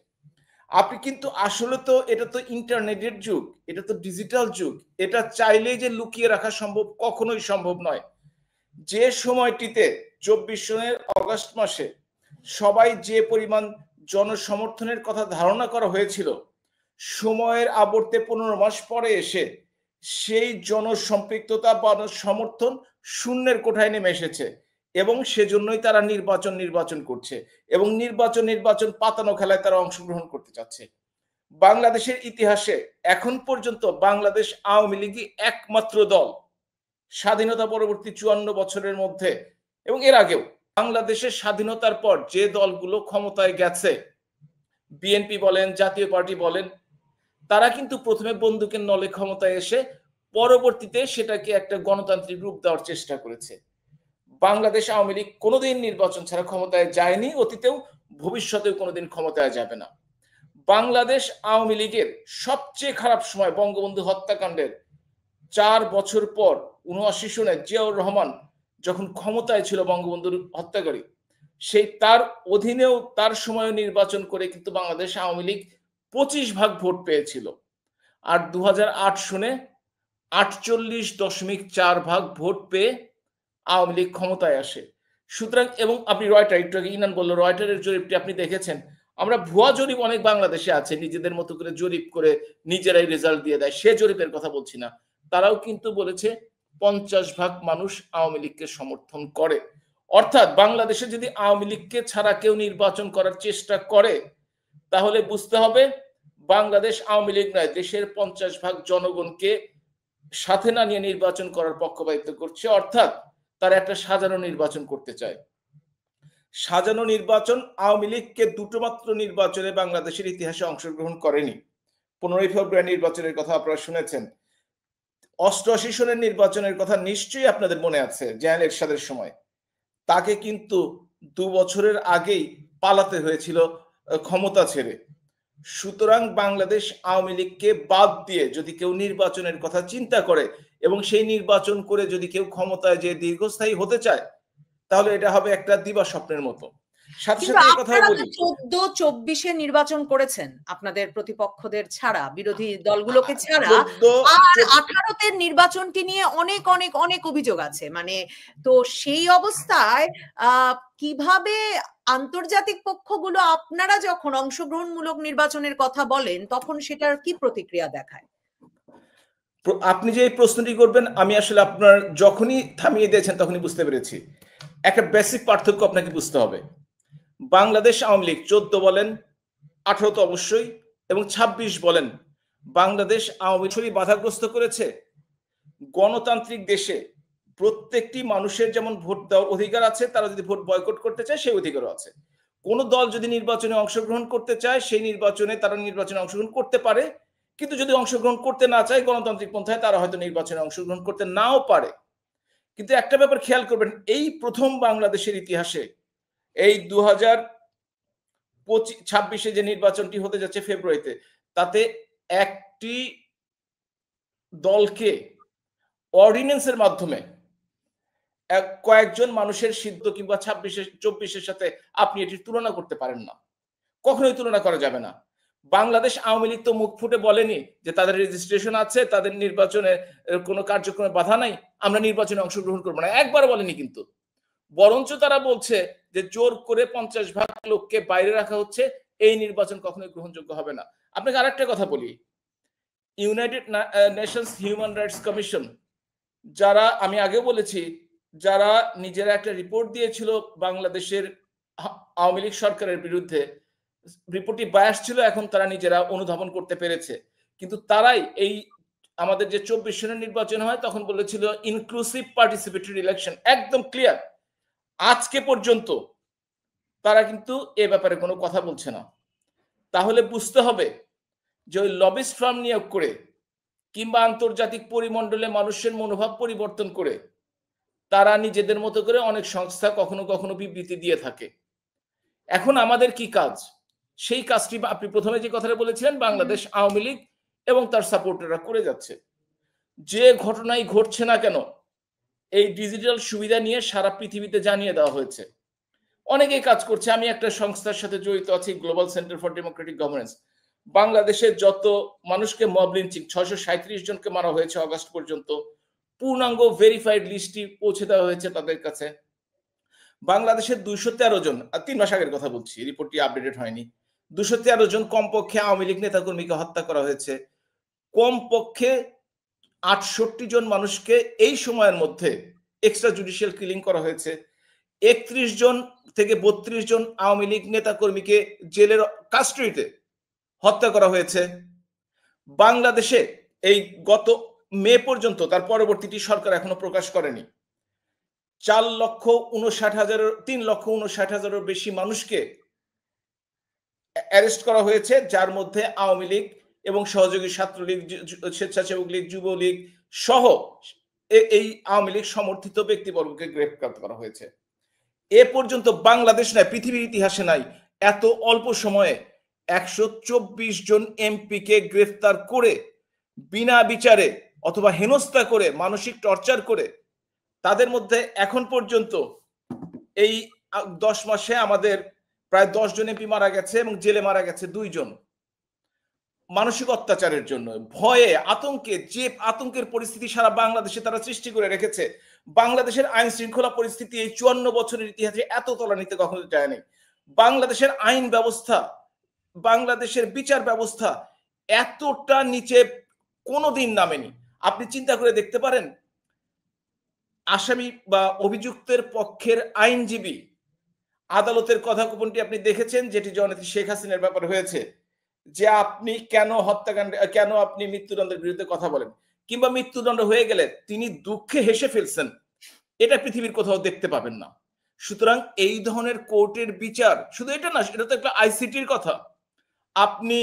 আপনি কিন্তু আসলে তো এটা তো ইন্টারনেটের যুগ, এটা তো ডিজিটাল যুগ, এটা চাইলেই যে লুকিয়ে রাখা সম্ভব কখনোই সম্ভব নয়। যে সময়টিতে 24 সনের অগাস্ট মাসে সবাই যে পরিমাণ জনসমর্থনের কথা ধারণা করা হয়েছিল, সময়ের আবর্তে 15 মাস পরে এসে সেই জনসম্পৃক্ততা বা সমর্থন শূন্যের কোঠায় নেমে এসেছে, এবং সেজন্যই তারা নির্বাচন করছে, এবং নির্বাচন পাতানো খেলায় তারা অংশগ্রহণ করতে চাচ্ছে। বাংলাদেশের ইতিহাসে এখন পর্যন্ত বাংলাদেশ আওয়ামী লীগই একমাত্র দল স্বাধীনতা পরবর্তী 54 বছরের মধ্যে এবং এর আগেও বাংলাদেশের স্বাধীনতার পর যে দলগুলো ক্ষমতায় গেছে, বিএনপি বলেন, জাতীয় পার্টি বলেন, তারা কিন্তু প্রথমে বন্দুকের নলে ক্ষমতায় এসে পরবর্তীতে সেটাকে একটা গণতান্ত্রিক রূপ দেওয়ার চেষ্টা করেছে। বাংলাদেশ আওয়ামী লীগ কোনোদিন নির্বাচন ছাড়া ক্ষমতায় যায়নি, অতীতেও ভবিষ্যতেও কোনোদিন ক্ষমতায় যাবে না। বাংলাদেশ আওয়ামী লীগের সবচেয়ে খারাপ সময় বঙ্গবন্ধু হত্যাকাণ্ডের 4 বছর পর 79 সনে জিয়াউর রহমান যখন ক্ষমতায় ছিল, বঙ্গবন্ধুর হত্যাকারী, সেই তার অধীনেও তার সময় নির্বাচন করে কিন্তু বাংলাদেশ আওয়ামী লীগ 25% ভোট পেয়েছিল। আর 2008 সনে 48.4% ভোট পেয়ে আওয়ামী লীগ ক্ষমতায় আসে। সুতরাং, এবং আপনি রয়টার, একটু আগে ইনান বলল, রয়টারের জরিপটি আপনি দেখেছেন। আমরা ভুয়া জরিপ অনেক বাংলাদেশে আছে, নিজেদের মতো করে জরিপ করে নিজেরাই রেজাল্ট দিয়ে দেয়, সে জরিপের কথা বলছি না। তারাও কিন্তু বলেছে 50% মানুষ আওয়ামী লীগকে সমর্থন করে। অর্থাৎ বাংলাদেশে যদি আওয়ামী লীগকে ছাড়া কেউ নির্বাচন করার চেষ্টা করে, তাহলে বুঝতে হবে বাংলাদেশ আওয়ামী লীগ নয়, দেশের 50% জনগণকে সাথে না নিয়ে নির্বাচন করার পক্ষপাতিত্ব করছে। অর্থাৎ তারা একটা সাজানো নির্বাচন করতে চায়। সাজানো নির্বাচন, আওয়ামী লীগকে দুটো মাত্র নির্বাচনে বাংলাদেশের ইতিহাসে অংশগ্রহণ করেনি। 15 ফেব্রুয়ারি নির্বাচনের কথা আপনারা শুনেছেন। 88 সনের নির্বাচনের কথা নিশ্চয়ই আপনাদের মনে আছে, জায়ান এরশাদের সময়। তাকে কিন্তু 2 বছরের আগেই পালাতে হয়েছিল ক্ষমতা ছেড়ে। সুতরাং বাংলাদেশ আওয়ামী লীগকে বাদ দিয়ে যদি কেউ নির্বাচনের কথা চিন্তা করে এবং সেই নির্বাচন করে যদি কেউ ক্ষমতায় যে দীর্ঘস্থায়ী হতে চায়, তাহলে এটা হবে একটা দিবা স্বপ্নের মতো। সাথে সাথে এই কথা বলি, 14-24 নির্বাচন করেছেন আপনাদের প্রতিপক্ষদের ছাড়া, বিরোধী দলগুলোকে ছাড়া, আর 18তে নির্বাচনটি নিয়ে অনেক অনেক অনেক অভিযোগ আছে। মানে তো সেই অবস্থায় কিভাবে আন্তর্জাতিক পক্ষগুলো আপনারা যখন অংশগ্রহণমূলক নির্বাচনের কথা বলেন তখন সেটার কি প্রতিক্রিয়া দেখায়? আপনি যে এই প্রশ্নটি করবেন, আমি আসলে আপনার যখনই থামিয়ে দিয়েছেন তখনই বুঝতে পেরেছি। একটা বেসিক পার্থক্য আপনাকে বুঝতে হবে। বাংলাদেশ আওয়ামী লীগ 14 বলেন, 18 তো অবশ্যই, এবং 26 বলেন, বাংলাদেশ আওয়ামী লীগ বাধাগ্রস্ত করেছে। গণতান্ত্রিক দেশে প্রত্যেকটি মানুষের যেমন ভোট দেওয়ার অধিকার আছে, তারা যদি ভোট বয়কট করতে চায় সেই অধিকারও আছে। কোন দল যদি নির্বাচনে অংশগ্রহণ করতে চায়, সেই নির্বাচনে তারা নির্বাচনে অংশগ্রহণ করতে পারে, কিন্তু যদি অংশগ্রহণ করতে না চায় গণতান্ত্রিক পন্থায়, তারা হয়তো নির্বাচনে অংশগ্রহণ করতে নাও পারে। কিন্তু একটা ব্যাপার খেয়াল করবেন, এই প্রথম বাংলাদেশের ইতিহাসে এই 2026 যে নির্বাচনটি হতে যাচ্ছে ফেব্রুয়ারিতে, তাতে একটি দলকে অর্ডিন্যান্সের মাধ্যমে কয়েকজন মানুষের সিদ্ধ কিংবা 26-24-এর সাথে আপনি এটির তুলনা করতে পারেন না, কখনোই তুলনা করা যাবে না। বাংলাদেশ আওয়ামী লীগ তো মুখ ফুটে বলেনি যে তাদের রেজিস্ট্রেশন আছে, তাদের নির্বাচনে কোনো কার্যক্রমে বাধা নাই, আমরা নির্বাচনে অংশগ্রহণ করবো না, একবার বলেনি। কিন্তু বরঞ্চ তারা বলছে যে জোর করে 50% লোককে বাইরে রাখা হচ্ছে, এই নির্বাচন কখনোই গ্রহণযোগ্য হবে না। আপনাকে আরেকটা কথা বলি, United Nations human rights commission, যারা আমি আগে বলেছি, যারা নিজেরা একটা রিপোর্ট দিয়েছিল বাংলাদেশের আওয়ামী লীগ সরকারের বিরুদ্ধে, রিপোর্টটি বায়াস ছিল, এখন তারা নিজেরা অনুধাবন করতে পেরেছে। কিন্তু তারাই এই আমাদের যে 24 সনের নির্বাচন হয় তখন বলেছিল ইনক্লুসিভ পার্টিসিপেটরি ইলেকশন, একদম ক্লিয়ার। আজকে পর্যন্ত তারা কিন্তু এ ব্যাপারে কোনো কথা বলছে না। তাহলে বুঝতে হবে যে ওই লবিস্ট ফার্ম নিয়োগ করে কিংবা আন্তর্জাতিক পরিমণ্ডলে মানুষের মনোভাব পরিবর্তন করে তারা নিজেদের মতো করে অনেক সংস্থা কখনো কখনো বিবৃতি দিয়ে থাকে। এখন আমাদের কি কাজ, সেই কাজটি আপনি প্রথমে যে কথাটা বলেছিলেন বাংলাদেশ আওয়ামী লীগ এবং তার সাপোর্টাররা করে যাচ্ছে। যে ঘটনাই ঘটছে না কেন, এই ডিজিটাল সুবিধা নিয়ে সারা পৃথিবীতে জানিয়ে দেওয়া হয়েছে, অনেকেই কাজ করছে। আমি একটা সংস্থার সাথে জড়িত আছি, global centre for Democratic governance. বাংলাদেশের যত মানুষকে মব লিঞ্চিং, 637 জনকে মারা হয়েছে অগস্ট পর্যন্ত, পূর্ণাঙ্গ ভেরিফাইড লিস্টটি পৌঁছে দেওয়া হয়েছে তাদের কাছে। বাংলাদেশের 213 জন, 3 মাস আগের কথা বলছি, রিপোর্টটি আপডেটেড হয়নি, 213 জন কমপক্ষে আওয়ামী লীগ নেতাকর্মীকে হত্যা করা হয়েছে। কমপক্ষে 68 জন মানুষকে এই সময়ের মধ্যে এক্সট্রা জুডিশিয়াল কিলিং করা হয়েছে। 31 জন থেকে 32 জন আওয়ামী লীগ নেতাকর্মীকে জেলের কাস্টডিতে হত্যা করা হয়েছে। বাংলাদেশে এই গত মে পর্যন্ত, তার পরবর্তীটি সরকার এখনো প্রকাশ করেনি, 3,59,000-এর বেশি মানুষকে অ্যারেস্ট করা হয়েছে, যার মধ্যে আওয়ামী লীগ এবং সহযোগী ছাত্রলীগ, স্বেচ্ছাসেবক লীগ, যুবলীগ সহ এই আওয়ামী লীগ সমর্থিত ব্যক্তিবর্গকে গ্রেফতার করা হয়েছে। এ পর্যন্ত বাংলাদেশ নয়, পৃথিবীর ইতিহাসে নাই এত অল্প সময়ে 124 জন এমপিকে গ্রেফতার করে বিনা বিচারে অথবা হেনস্থা করে, মানসিক টর্চার করে, তাদের মধ্যে এখন পর্যন্ত এই 10 মাসে আমাদের প্রায় 10 জন এমপি মারা গেছে এবং জেলে মারা গেছে 2 জন মানসিক অত্যাচারের জন্য। ভয়ে, আতঙ্কে, যে আতঙ্কের পরিস্থিতি সারা বাংলাদেশে তারা সৃষ্টি করে রেখেছে। বাংলাদেশের আইন শৃঙ্খলা পরিস্থিতি এই 54 বছরের ইতিহাসে এত তলানিতে কখনো যায়নি। বাংলাদেশের আইন ব্যবস্থা, বাংলাদেশের বিচার ব্যবস্থা এতটা নিচে কোনোদিন নামেনি। আপনি চিন্তা করে দেখতে পারেন, আসামি বা অভিযুক্তের পক্ষের আইনজীবী আদালতের কথা গোপনটি আপনি দেখেছেন, যেটি জননেত্রী শেখ হাসিনার ব্যাপারে হয়েছে, যে আপনি কেন হত্যাকাণ্ড, কেন আপনি মৃত্যুদণ্ডের বিরুদ্ধে কথা বলেন, কিংবা মৃত্যুদণ্ড হয়ে গেলে তিনি দুঃখে হেসে ফেলছেন, এটা পৃথিবীর কোথাও দেখতে পাবেন না। সুতরাং এই ধরনের কোর্টের বিচার, শুধু এটা না, এটা তো একটা আইসিটির কথা। আপনি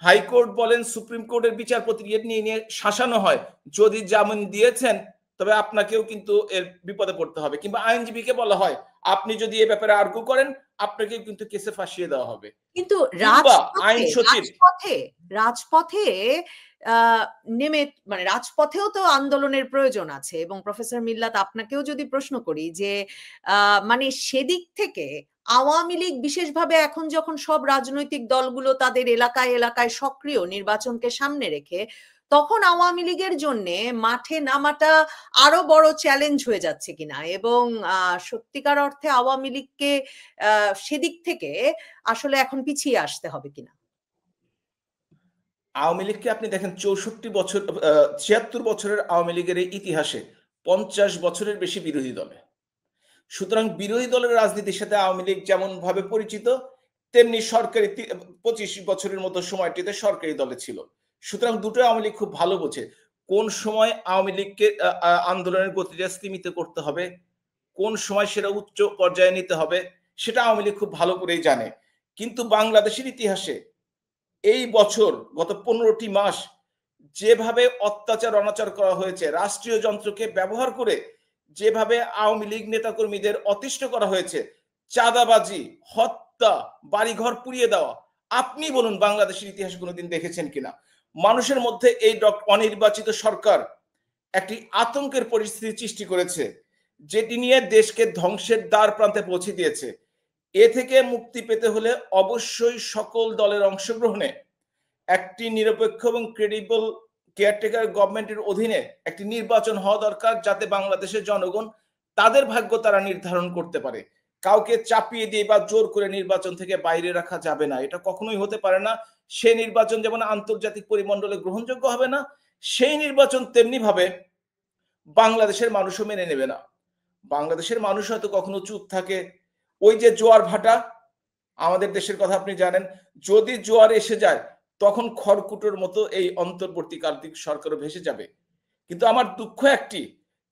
হাইকোর্ট বলেন, সুপ্রিম কোর্টের বিচারপতি নিয়ে শাসানো হয়, যদি জামিন দিয়েছেন তবে আপনাকেও কিন্তু এর বিপদে পড়তে হবে, কিংবা আইনজীবীকে বলা হয় আপনি যদি এই ব্যাপারে আর্গু করেন আপনাকে কিন্তু কেসে ফাঁসিয়ে দেওয়া হবে। কিন্তু আইন সচিব রাজপথে নেমে, মানে রাজপথেও তো আন্দোলনের প্রয়োজন আছে। এবং প্রফেসর মিল্লাত, আপনাকেও যদি প্রশ্ন করি যে মানে সেদিক থেকে আওয়ামী লীগ বিশেষভাবে এখন যখন সব রাজনৈতিক দলগুলো তাদের এলাকায় এলাকায় সক্রিয় নির্বাচনকে সামনে রেখে, তখন আওয়ামী লীগের জন্য মাঠে নামাটা আরো বড় চ্যালেঞ্জ হয়ে যাচ্ছে কিনা, এবং সত্যিকার অর্থে আওয়ামী লীগকে সেদিক থেকে আসলে এখন পিছিয়ে আসতে হবে কিনা। আওয়ামী লীগকে আপনি দেখেন 64 বছর, 76 বছরের আওয়ামী লীগের ইতিহাসে 50 বছরের বেশি বিরোধী দলে। সুতরাং বিরোধী দলের রাজনীতির সাথে আওয়ামী লীগ যেমন ভাবে পরিচিত, তেমনি সরকারি 25 বছরের মতো সময়টিতে সরকারি দলে ছিল। সুতরাং দুটো আওয়ামী লীগ খুব ভালো বোঝে কোন সময় আওয়ামী লীগকে আন্দোলনের গতিটা স্তীমিত করতে হবে, কোন সময় সেটা উচ্চ পর্যায়ে নিতে হবে, সেটা আওয়ামী লীগ খুব ভালো করেই জানে। কিন্তু বাংলাদেশের ইতিহাসে এই বছর গত 15টি মাস যেভাবে অত্যাচার অনাচার করা হয়েছে, রাষ্ট্রীয় যন্ত্রকে ব্যবহার করে যেভাবে আওয়ামী লীগ নেতাকর্মীদের অতিষ্ঠ করা হয়েছে, চাঁদাবাজি, হত্যা, বাড়িঘর পুড়িয়ে দেওয়া, আপনি বলুন বাংলাদেশের ইতিহাসে কোনোদিন দেখেছেন কিনা? মানুষের মধ্যে এই অনির্বাচিত সরকার একটি আতঙ্কের পরিস্থিতি সৃষ্টি করেছে, যেটি নিয়ে দেশকে ধ্বংসের দ্বার প্রান্তে পৌঁছে দিয়েছে। এ থেকে মুক্তি পেতে হলে অবশ্যই সকল দলের অংশগ্রহণে একটি নিরপেক্ষ এবং ক্রেডিবল কেয়ারটেকার গভর্নমেন্টের অধীনে একটি নির্বাচন হওয়া দরকার, যাতে বাংলাদেশের জনগণ তাদের ভাগ্য তারা নির্ধারণ করতে পারে। কাউকে চাপিয়ে দিয়ে বা জোর করে নির্বাচন থেকে বাইরে রাখা যাবে না, এটা কখনোই হতে পারে না। সেই নির্বাচন যেমন আন্তর্জাতিক পরিমণ্ডলে গ্রহণযোগ্য হবে না, সেই নির্বাচন তেমনি ভাবে বাংলাদেশের মানুষও মেনে নেবে না। বাংলাদেশের মানুষ হয়তো কখনো চুপ থাকে। ওই যে জোয়ার ভাটা, আমাদের দেশের কথা আপনি জানেন, যদি জোয়ার এসে যায় তখন খড়কুটোর মতো এই অন্তর্বর্তীকালীন সরকারও ভেসে যাবে। কিন্তু আমার দুঃখ একটি,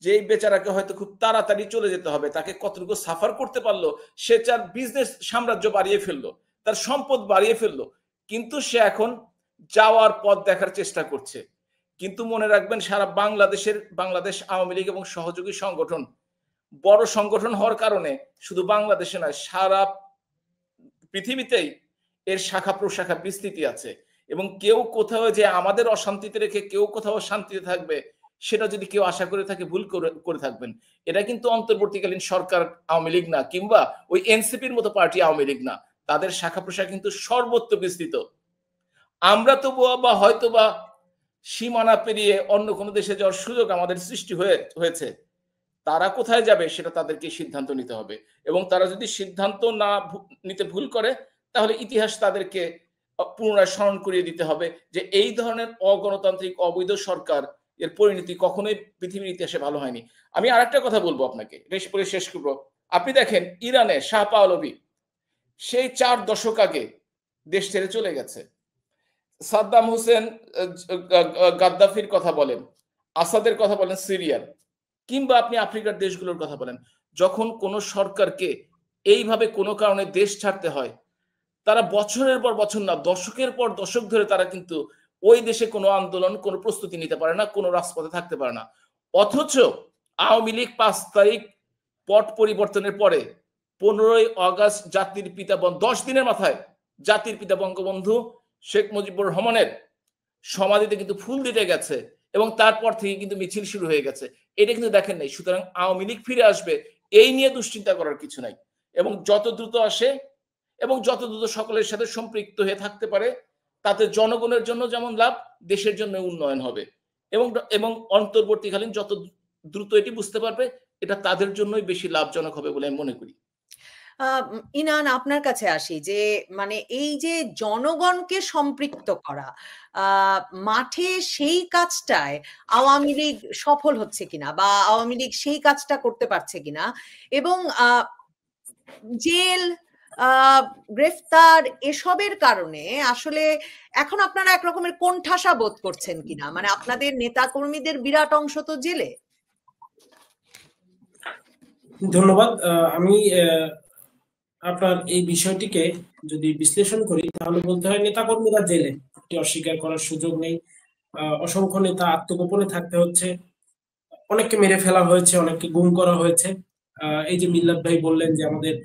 যে এই বেচারাকে হয়তো খুব তাড়াতাড়ি চলে যেতে হবে। তাকে কতটুকু সাফার করতে পারলো, সে তার বিজনেস সাম্রাজ্য বাড়িয়ে ফেললো, তার সম্পদ বাড়িয়ে ফেললো, কিন্তু সে এখন যাওয়ার পথ দেখার চেষ্টা করছে। কিন্তু মনে রাখবেন, সারা বাংলাদেশ আওয়ামী লীগ এবং সহযোগী সংগঠন বড় সংগঠন হওয়ার কারণে শুধু বাংলাদেশে নয়, সারা পৃথিবীতেই এর শাখা প্রশাখা বিস্তৃতি আছে। এবং কেউ কোথাও যে আমাদের অশান্তিতে রেখে কেউ কোথাও শান্তিতে থাকবে, সেটা যদি কেউ আশা করে থাকে, ভুল করে থাকবেন। এটা কিন্তু অন্তর্বর্তীকালীন সরকার আওয়ামী লীগ না, কিংবা ওই এনসিপির মতো পার্টি আওয়ামী লীগ না। তাদের শাখা প্রশাখা কিন্তু সর্বত্র বিস্তৃত। আমরা তো বা হয়তো বা সীমানা পেরিয়ে অন্য কোনো দেশে যাওয়ার সুযোগ আমাদের সৃষ্টি হয়েছে। তারা কোথায় যাবে সেটা তাদেরকে সিদ্ধান্ত নিতে হবে। এবং তারা যদি সিদ্ধান্ত না নিতে ভুল করে, তাহলে ইতিহাস তাদেরকে পুনরায় স্মরণ করিয়ে দিতে হবে যে এই ধরনের অগণতান্ত্রিক অবৈধ সরকার এর পরিণতি কখনোই পৃথিবীর ইতিহাসে ভালো হয়নি। আমি আরেকটা কথা বলবো আপনাকে, শেষ করবো। আপনি দেখেন, ইরানে শাহ পাহলভি সেই 4 দশক আগে দেশ ছেড়ে চলে গেছে। সাদ্দাম হোসেন গাদ্দাফির কথা বলেন, আসাদের কথা বলেন সিরিয়ার, কিংবা আপনি আফ্রিকার দেশগুলোর কথা বলেন, যখন কোনো সরকারকে এইভাবে কোনো কারণে দেশ ছাড়তে হয়, তারা বছরের পর বছর না, দশকের পর দশক ধরে তারা কিন্তু ওই দেশে কোনো আন্দোলন, কোনো প্রস্তুতি নিতে পারে না, কোনো রাজপথে থাকতে পারে না। অথচ আওয়ামী লীগ 5 তারিখ পট পরিবর্তনের পরে 15ই আগস্ট জাতির পিতা 10 দিনের মাথায় জাতির পিতা বঙ্গবন্ধু শেখ মুজিবুর রহমানের সমাধিতে কিন্তু ফুল দিতে গেছে, এবং তারপর থেকে কিন্তু মিছিল শুরু হয়ে গেছে। এটা কিন্তু দেখেন নাই। সুতরাং আওয়ামী লীগ ফিরে আসবে, এই নিয়ে দুশ্চিন্তা করার কিছু নাই। এবং যত দ্রুত আসে এবং যত দ্রুত সকলের সাথে সম্পৃক্ত হয়ে থাকতে পারে, তাতে জনগণের জন্য যেমন লাভ, দেশের জন্য উন্নয়ন হবে। এবং অন্তর্বর্তীকালীন যত দ্রুত এটি বুঝতে পারবে, এটা তাদের জন্যই বেশি লাভজনক হবে বলে আমি মনে করি। ইনান, আপনার কাছে আসি যে মানে এই যে জনগণকে সম্পৃক্ত করা, মাঠে সেই কাজটায় আওয়ামী লীগ সফল হচ্ছে কিনা বা আওয়ামী লীগ সেই কাজটা করতে পারছে কিনা, এবং জেল, গ্রেফতার এসবের কারণে আসলে এখন আপনারা একরকমের কোণঠাসা বোধ করছেন কিনা? মানে আপনাদের নেতা কর্মীদের বিরাট অংশ তো জেলে। ধন্যবাদ। আমি আপনার এই বিষয়টিকে যদি বিশ্লেষণ করি, তাহলে বলতে হয় নেতাকর্মীরা জেলে, এটি অস্বীকার করার সুযোগ নেই। অসংখ্য নেতা আত্মগোপনে থাকতে হচ্ছে, অনেককে মেরে ফেলা হয়েছে, অনেককে গুম করা হয়েছে। এই যে মিল্লাত ভাই বললেন যে আমাদের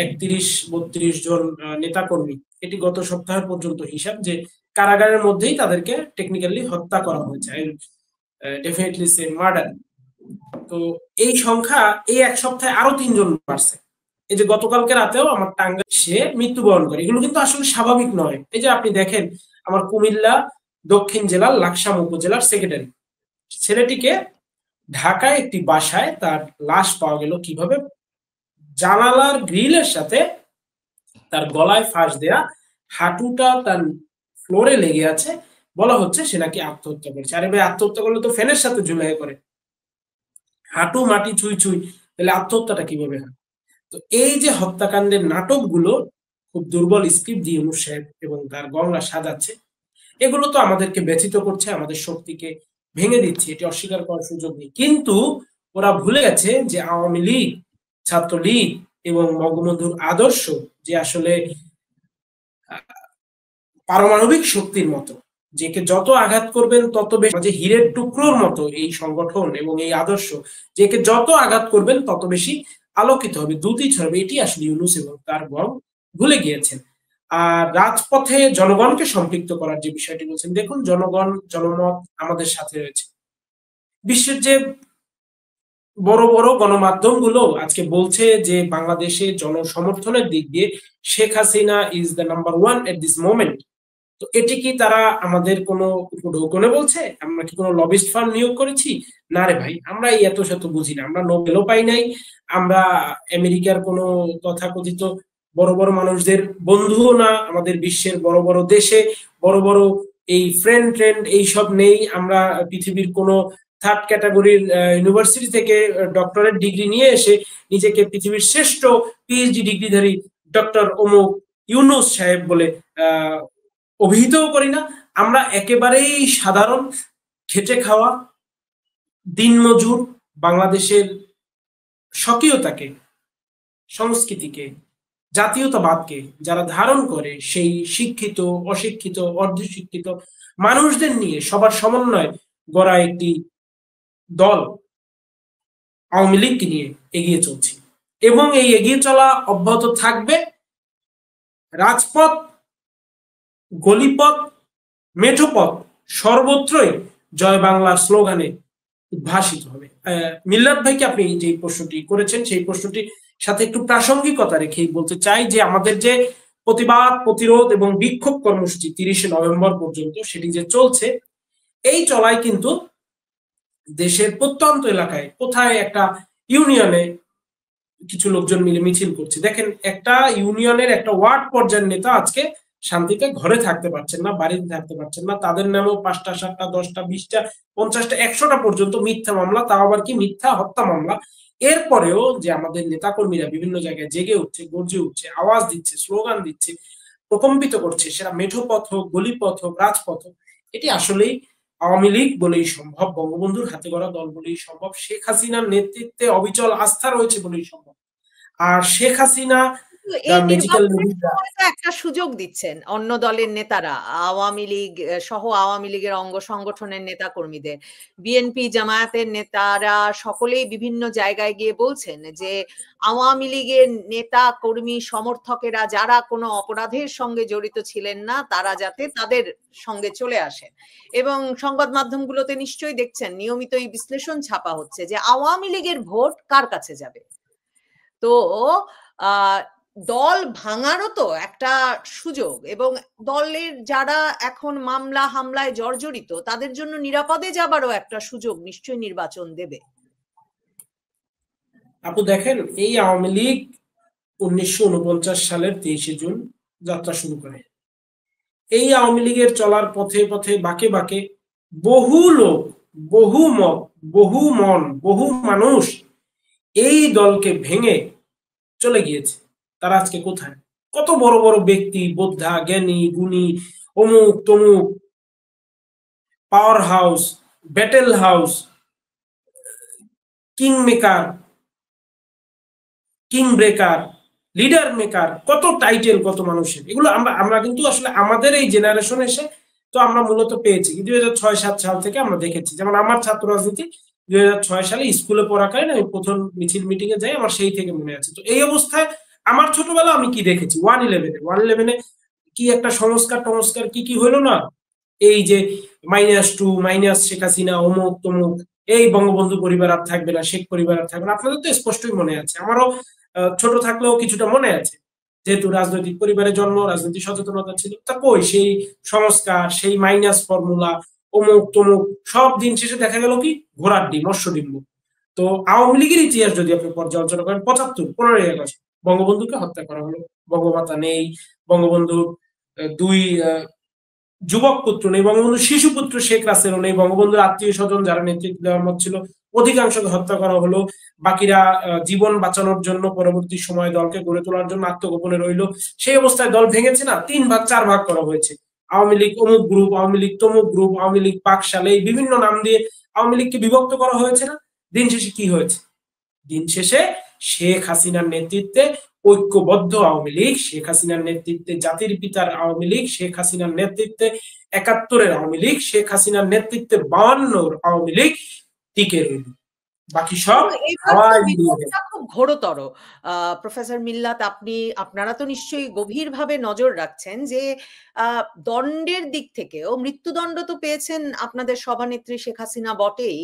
31-32 জন নেতাকর্মী, এটি গত সপ্তাহ পর্যন্ত হিসাব, যে কারাগারের মধ্যেই তাদেরকে টেকনিক্যালি হত্যা করা হয়েছে, ডেফিনেটলি সে মার্ডার। তো এই সংখ্যা এই এক সপ্তাহে আরো 3 জন বাড়ছে। এই যে গতকালকে রাতেও আমার টাঙ্গাইল সে মৃত্যুবরণ করে, এগুলো কিন্তু আসলে স্বাভাবিক নয়। এই যে আপনি দেখেন, আমার কুমিল্লা দক্ষিণ জেলার লাকসাম উপজেলার সেক্রেটারি ছেলেটিকে ঢাকায় একটি বাসায় তার লাশ পাওয়া গেল। কিভাবে? জানালার গ্রিলের সাথে তার গলায় ফাঁস দেয়া, হাঁটুটা তার ফ্লোরে লেগে আছে, বলা হচ্ছে সে নাকি আত্মহত্যা করেছে। আরে ভাই, আত্মহত্যা করলে তো ফ্যানের সাথে ঝুলাই করে, হাঁটু মাটি ছুঁই ছুঁই, তাহলে আত্মহত্যাটা কিভাবে হয়? তো এই যে হত্যাকাণ্ডের নাটকগুলো খুব দুর্বল স্ক্রিপ্ট দিয়ে ইউনূস সাহেব এবং তার গংরা সাজাচ্ছে, এগুলো তো আমাদেরকে ব্যথিত করছে, আমাদের শক্তিকে ভেঙে দিচ্ছে, এটি অস্বীকার করার সুযোগ নেই। কিন্তু ওরা ভুলে গেছে যে আওয়ামী লীগ, ছাত্রলীগ এবং বঙ্গবন্ধুর আদর্শ যে আসলে পারমাণবিক শক্তির মতো, যেকে যত আঘাত করবেন তত বেশি, যে হীরের টুকরোর মতো এই সংগঠন এবং এই আদর্শ, যেকে যত আঘাত করবেন তত বেশি আলোকিত হবে, দ্যুতি ছড়াবে। এটি আসলে ইউনূস এবং তার গং ভুলে গিয়েছেন। আর রাজপথে জনগণকে সম্পৃক্ত করার যে বিষয়টি বলছেন, দেখুন, জনগণ, জনমত আমাদের সাথে রয়েছে। বিশ্বের যে বড় বড় গণমাধ্যমগুলো আজকে বলছে যে বাংলাদেশে জনসমর্থনের দিক দিয়ে Sheikh Hasina is the number 1 at this moment. তো এটি কি তারা আমাদের কোনো উপঢৌকনে বলছে? আমরা কি কোনো লবিস্ট ফার্ম নিয়োগ করেছি? না রে ভাই, আমরা এই এত শত বুঝি না, আমরা নোবেলও পাই নাই, আমরা আমেরিকার কোনো তথাকথিত বড় বড় মানুষদের বন্ধুও না, আমাদের বিশ্বের বড় বড় দেশে বড় বড় এই ট্রেন্ড এইসব নেই, আমরা পৃথিবীর কোনো থার্ড ক্যাটাগরির ইউনিভার্সিটি থেকে ডক্টরেট ডিগ্রি নিয়ে এসে নিজেকে পৃথিবীর শ্রেষ্ঠ পিএইচডি ডিগ্রিধারী ডক্টর অমুক ইউনুস সাহেব বলে অভিহিতও করি না। আমরা একেবারেই সাধারণ খেটে খাওয়া দিনমজুর বাংলাদেশের স্বকীয়তাকে, সংস্কৃতিকে, জাতীয়তাবাদকে যারা ধারণ করে সেই শিক্ষিত, অশিক্ষিত, অর্ধশিক্ষিত মানুষদের নিয়ে সবার সমন্বয় গড়া একটি দল আওয়ামী লীগকে নিয়ে এগিয়ে চলছি এবং এই এগিয়ে চলা অব্যাহত থাকবে। রাজপথ, গলিপথ, মেঠোপথ সর্বত্রই জয় বাংলার স্লোগানে উদ্ভাসিত হবে। মিল্লাত ভাইকে আপনি যে প্রশ্নটি করেছেন সেই প্রশ্নটির সাথে একটু প্রাসঙ্গিকতা রেখেই বলতে চাই যে আমাদের যে প্রতিবাদ, প্রতিরোধ এবং বিক্ষোভ কর্মসূচি 30শে নভেম্বর পর্যন্ত সেটি যে চলছে, এই চলায় কিন্তু দেশের প্রত্যন্ত এলাকায় কোথায় একটা ইউনিয়নে কিছু লোকজন মিলে মিছিল করছে। দেখেন, একটা ইউনিয়নের একটা ওয়ার্ড পর্যায়ের নেতা আজকে শান্তিতে ঘরে থাকতে পারছেন না, বাড়িতে থাকতে পারছেন না, তাদের নামেও 5টা 7টা 10টা 20টা 50টা 100টা পর্যন্ত মিথ্যা মামলা, তাও আবার কি মিথ্যা হত্যা মামলা। এরপরেও যে আমাদের নেতাকর্মীরা বিভিন্ন জায়গায় জেগে উঠছে, গর্জে উঠছে, আওয়াজ দিচ্ছে, স্লোগান দিচ্ছে, প্রকম্পিত করছে, সেটা মেঠোপথ হোক, গলিপথ হোক, রাজপথ হোক, এটি আসলেই আওয়ামী লীগ বলেই সম্ভব, বঙ্গবন্ধুর হাতে গড়া দল বলেই সম্ভব, শেখ হাসিনার নেতৃত্বে অবিচল আস্থা রয়েছে বলেই সম্ভব। আর শেখ হাসিনা একটা সুযোগ দিচ্ছেন অন্য দলের নেতারা, আওয়ামী লীগ সহ আওয়ামী লীগের অঙ্গ সংগঠনের নেতা কর্মীদের, বিএনপি জামায়াতের নেতারা সকলেই বিভিন্ন জায়গায় গিয়ে বলছেন যে আওয়ামী লীগের নেতা কর্মী সমর্থকেরা যারা কোনো অপরাধের সঙ্গে জড়িত ছিলেন না তারা যাতে তাদের সঙ্গে চলে আসেন। এবং সংবাদ মাধ্যমগুলোতে নিশ্চয়ই দেখছেন নিয়মিত এই বিশ্লেষণ ছাপা হচ্ছে যে আওয়ামী লীগের ভোট কার কাছে যাবে। তো দল ভাঙারও তো একটা সুযোগ, এবং দলের যারা এখন মামলা হামলায় জর্জরিত তাদের জন্য নিরাপদে যাবারও একটা সুযোগ নিশ্চয়ই নির্বাচন দেবে। আপু দেখেন, এই আওয়ামী লীগ 1949 সালের 23শে জুন যাত্রা শুরু করে। এই আওয়ামী লীগের চলার পথে পথে বাঁকে বাঁকে বহু লোক, বহু মত, বহু মন, বহু মানুষ এই দলকে ভেঙে চলে গিয়েছে। তারা আজকে কোথায়? কত বড় বড় ব্যক্তি, বোদ্ধা, জ্ঞানী, গুণী, অমুক তমুক, power house, battle house, king maker, king breaker, leader maker, কত টাইটেল, কত মানুষের, এগুলো আমরা কিন্তু আসলে আমাদের এই জেনারেশন এসে তো আমরা মূলত পেয়েছি 2006-7 সাল থেকে আমরা দেখেছি। যেমন আমার ছাত্র রাজনীতি 2006 সালে স্কুলে পড়াকালীন আমি প্রথম মিছিল মিটিং এ যাই, আমার সেই থেকে মনে আছে। তো এই অবস্থায় আমার ছোটবেলা আমি কি দেখেছি, 111-এ কি একটা সংস্কার কি কি হইলো না, এই যে -2 মাইনাস শেখ হাসিনা, অমুক তমুক, এই বঙ্গবন্ধু পরিবার আর থাকবে না, শেখ পরিবার আর থাকবে না। আপনাদের তো স্পষ্টই মনে আছে, আমারও ছোট থাকলেও কিছুটা মনে আছে, যেহেতু রাজনৈতিক পরিবারে জন্ম, রাজনৈতিক সচেতনতা ছিল। তা কই সেই সংস্কার, সেই মাইনাস ফর্মুলা, অমুক তমুক, সব দিন শেষে দেখা গেল কি ঘোড়ার ডিম, মৎস্য ডিম। তো আওয়ামী লীগের ইতিহাস যদি আপনি পর্যালোচনা করেন, 15ই আগস্ট বঙ্গবন্ধুকে হত্যা করা হলো, বঙ্গমাতা নেই, বঙ্গবন্ধুর 2 যুবক পুত্র নেই, বঙ্গবন্ধুর শিশু পুত্র শেখ রাসেলও নেই, বঙ্গবন্ধুর আত্মীয় স্বজন যারা নেতৃত্ব দেওয়ার মত ছিল অধিকাংশকে হত্যা করা হলো, বাকিরা জীবন বাঁচানোর জন্য পরবর্তী সময় দলকে গড়ে তোলার জন্য আত্মগোপনে রইল। সেই অবস্থায় দল ভেঙেছে না, 3 ভাগ 4 ভাগ করা হয়েছে, আওয়ামী লীগ অমুক গ্রুপ, আওয়ামী লীগ তমুক গ্রুপ, আওয়ামী লীগ পাকশাল, এই বিভিন্ন নাম দিয়ে আওয়ামী লীগকে বিভক্ত করা হয়েছে না। দিন শেষে কি হয়েছে? দিন শেষে শেখ হাসিনার নেতৃত্বে ঐক্যবদ্ধ আওয়ামী লীগ, শেখ হাসিনার নেতৃত্বে জাতির পিতার আওয়ামী লীগ, শেখ হাসিনার নেতৃত্বে 71-এর আওয়ামী লীগ, শেখ হাসিনার নেতৃত্বে 52-র আওয়ামী লীগ টিকে রইল। বাকি সব এবার তো হাওয়ায় মিলিয়ে গেল। বিপদটা খুব ঘোরতর। প্রফেসর মিল্লাত, আপনারা তো নিশ্চয়ই গভীরভাবে নজর রাখছেন যে দণ্ডের দিক থেকেও মৃত্যুদণ্ড তো পেয়েছেন আপনাদের সভানেত্রী শেখ হাসিনা বটেই।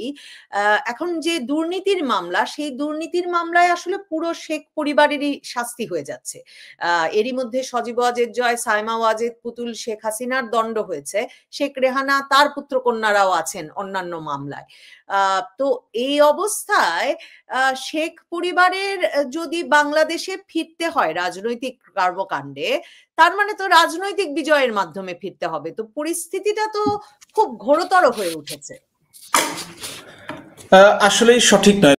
এখন যে দুর্নীতির মামলা, সেই দুর্নীতির মামলায় আসলে পুরো শেখ পরিবারেরই শাস্তি হয়ে যাচ্ছে। এরই মধ্যে সজীব ওয়াজেদ জয়, সায়মা ওয়াজেদ পুতুল, শেখ হাসিনার দণ্ড হয়েছে, শেখ রেহানা তার পুত্রকন্যারাও আছেন অন্যান্য মামলায়। তো এই অবস্থায় শেখ পরিবারের যদি বাংলাদেশে ফিরতে হয় রাজনৈতিক কর্মকাণ্ডে, তার মানে তো রাজনৈতিক বিজয়ের মাধ্যমে ফিরতে হবে। তো পরিস্থিতিটা তো খুব ঘোরতর হয়ে উঠেছে। আসলেই সঠিক নয়।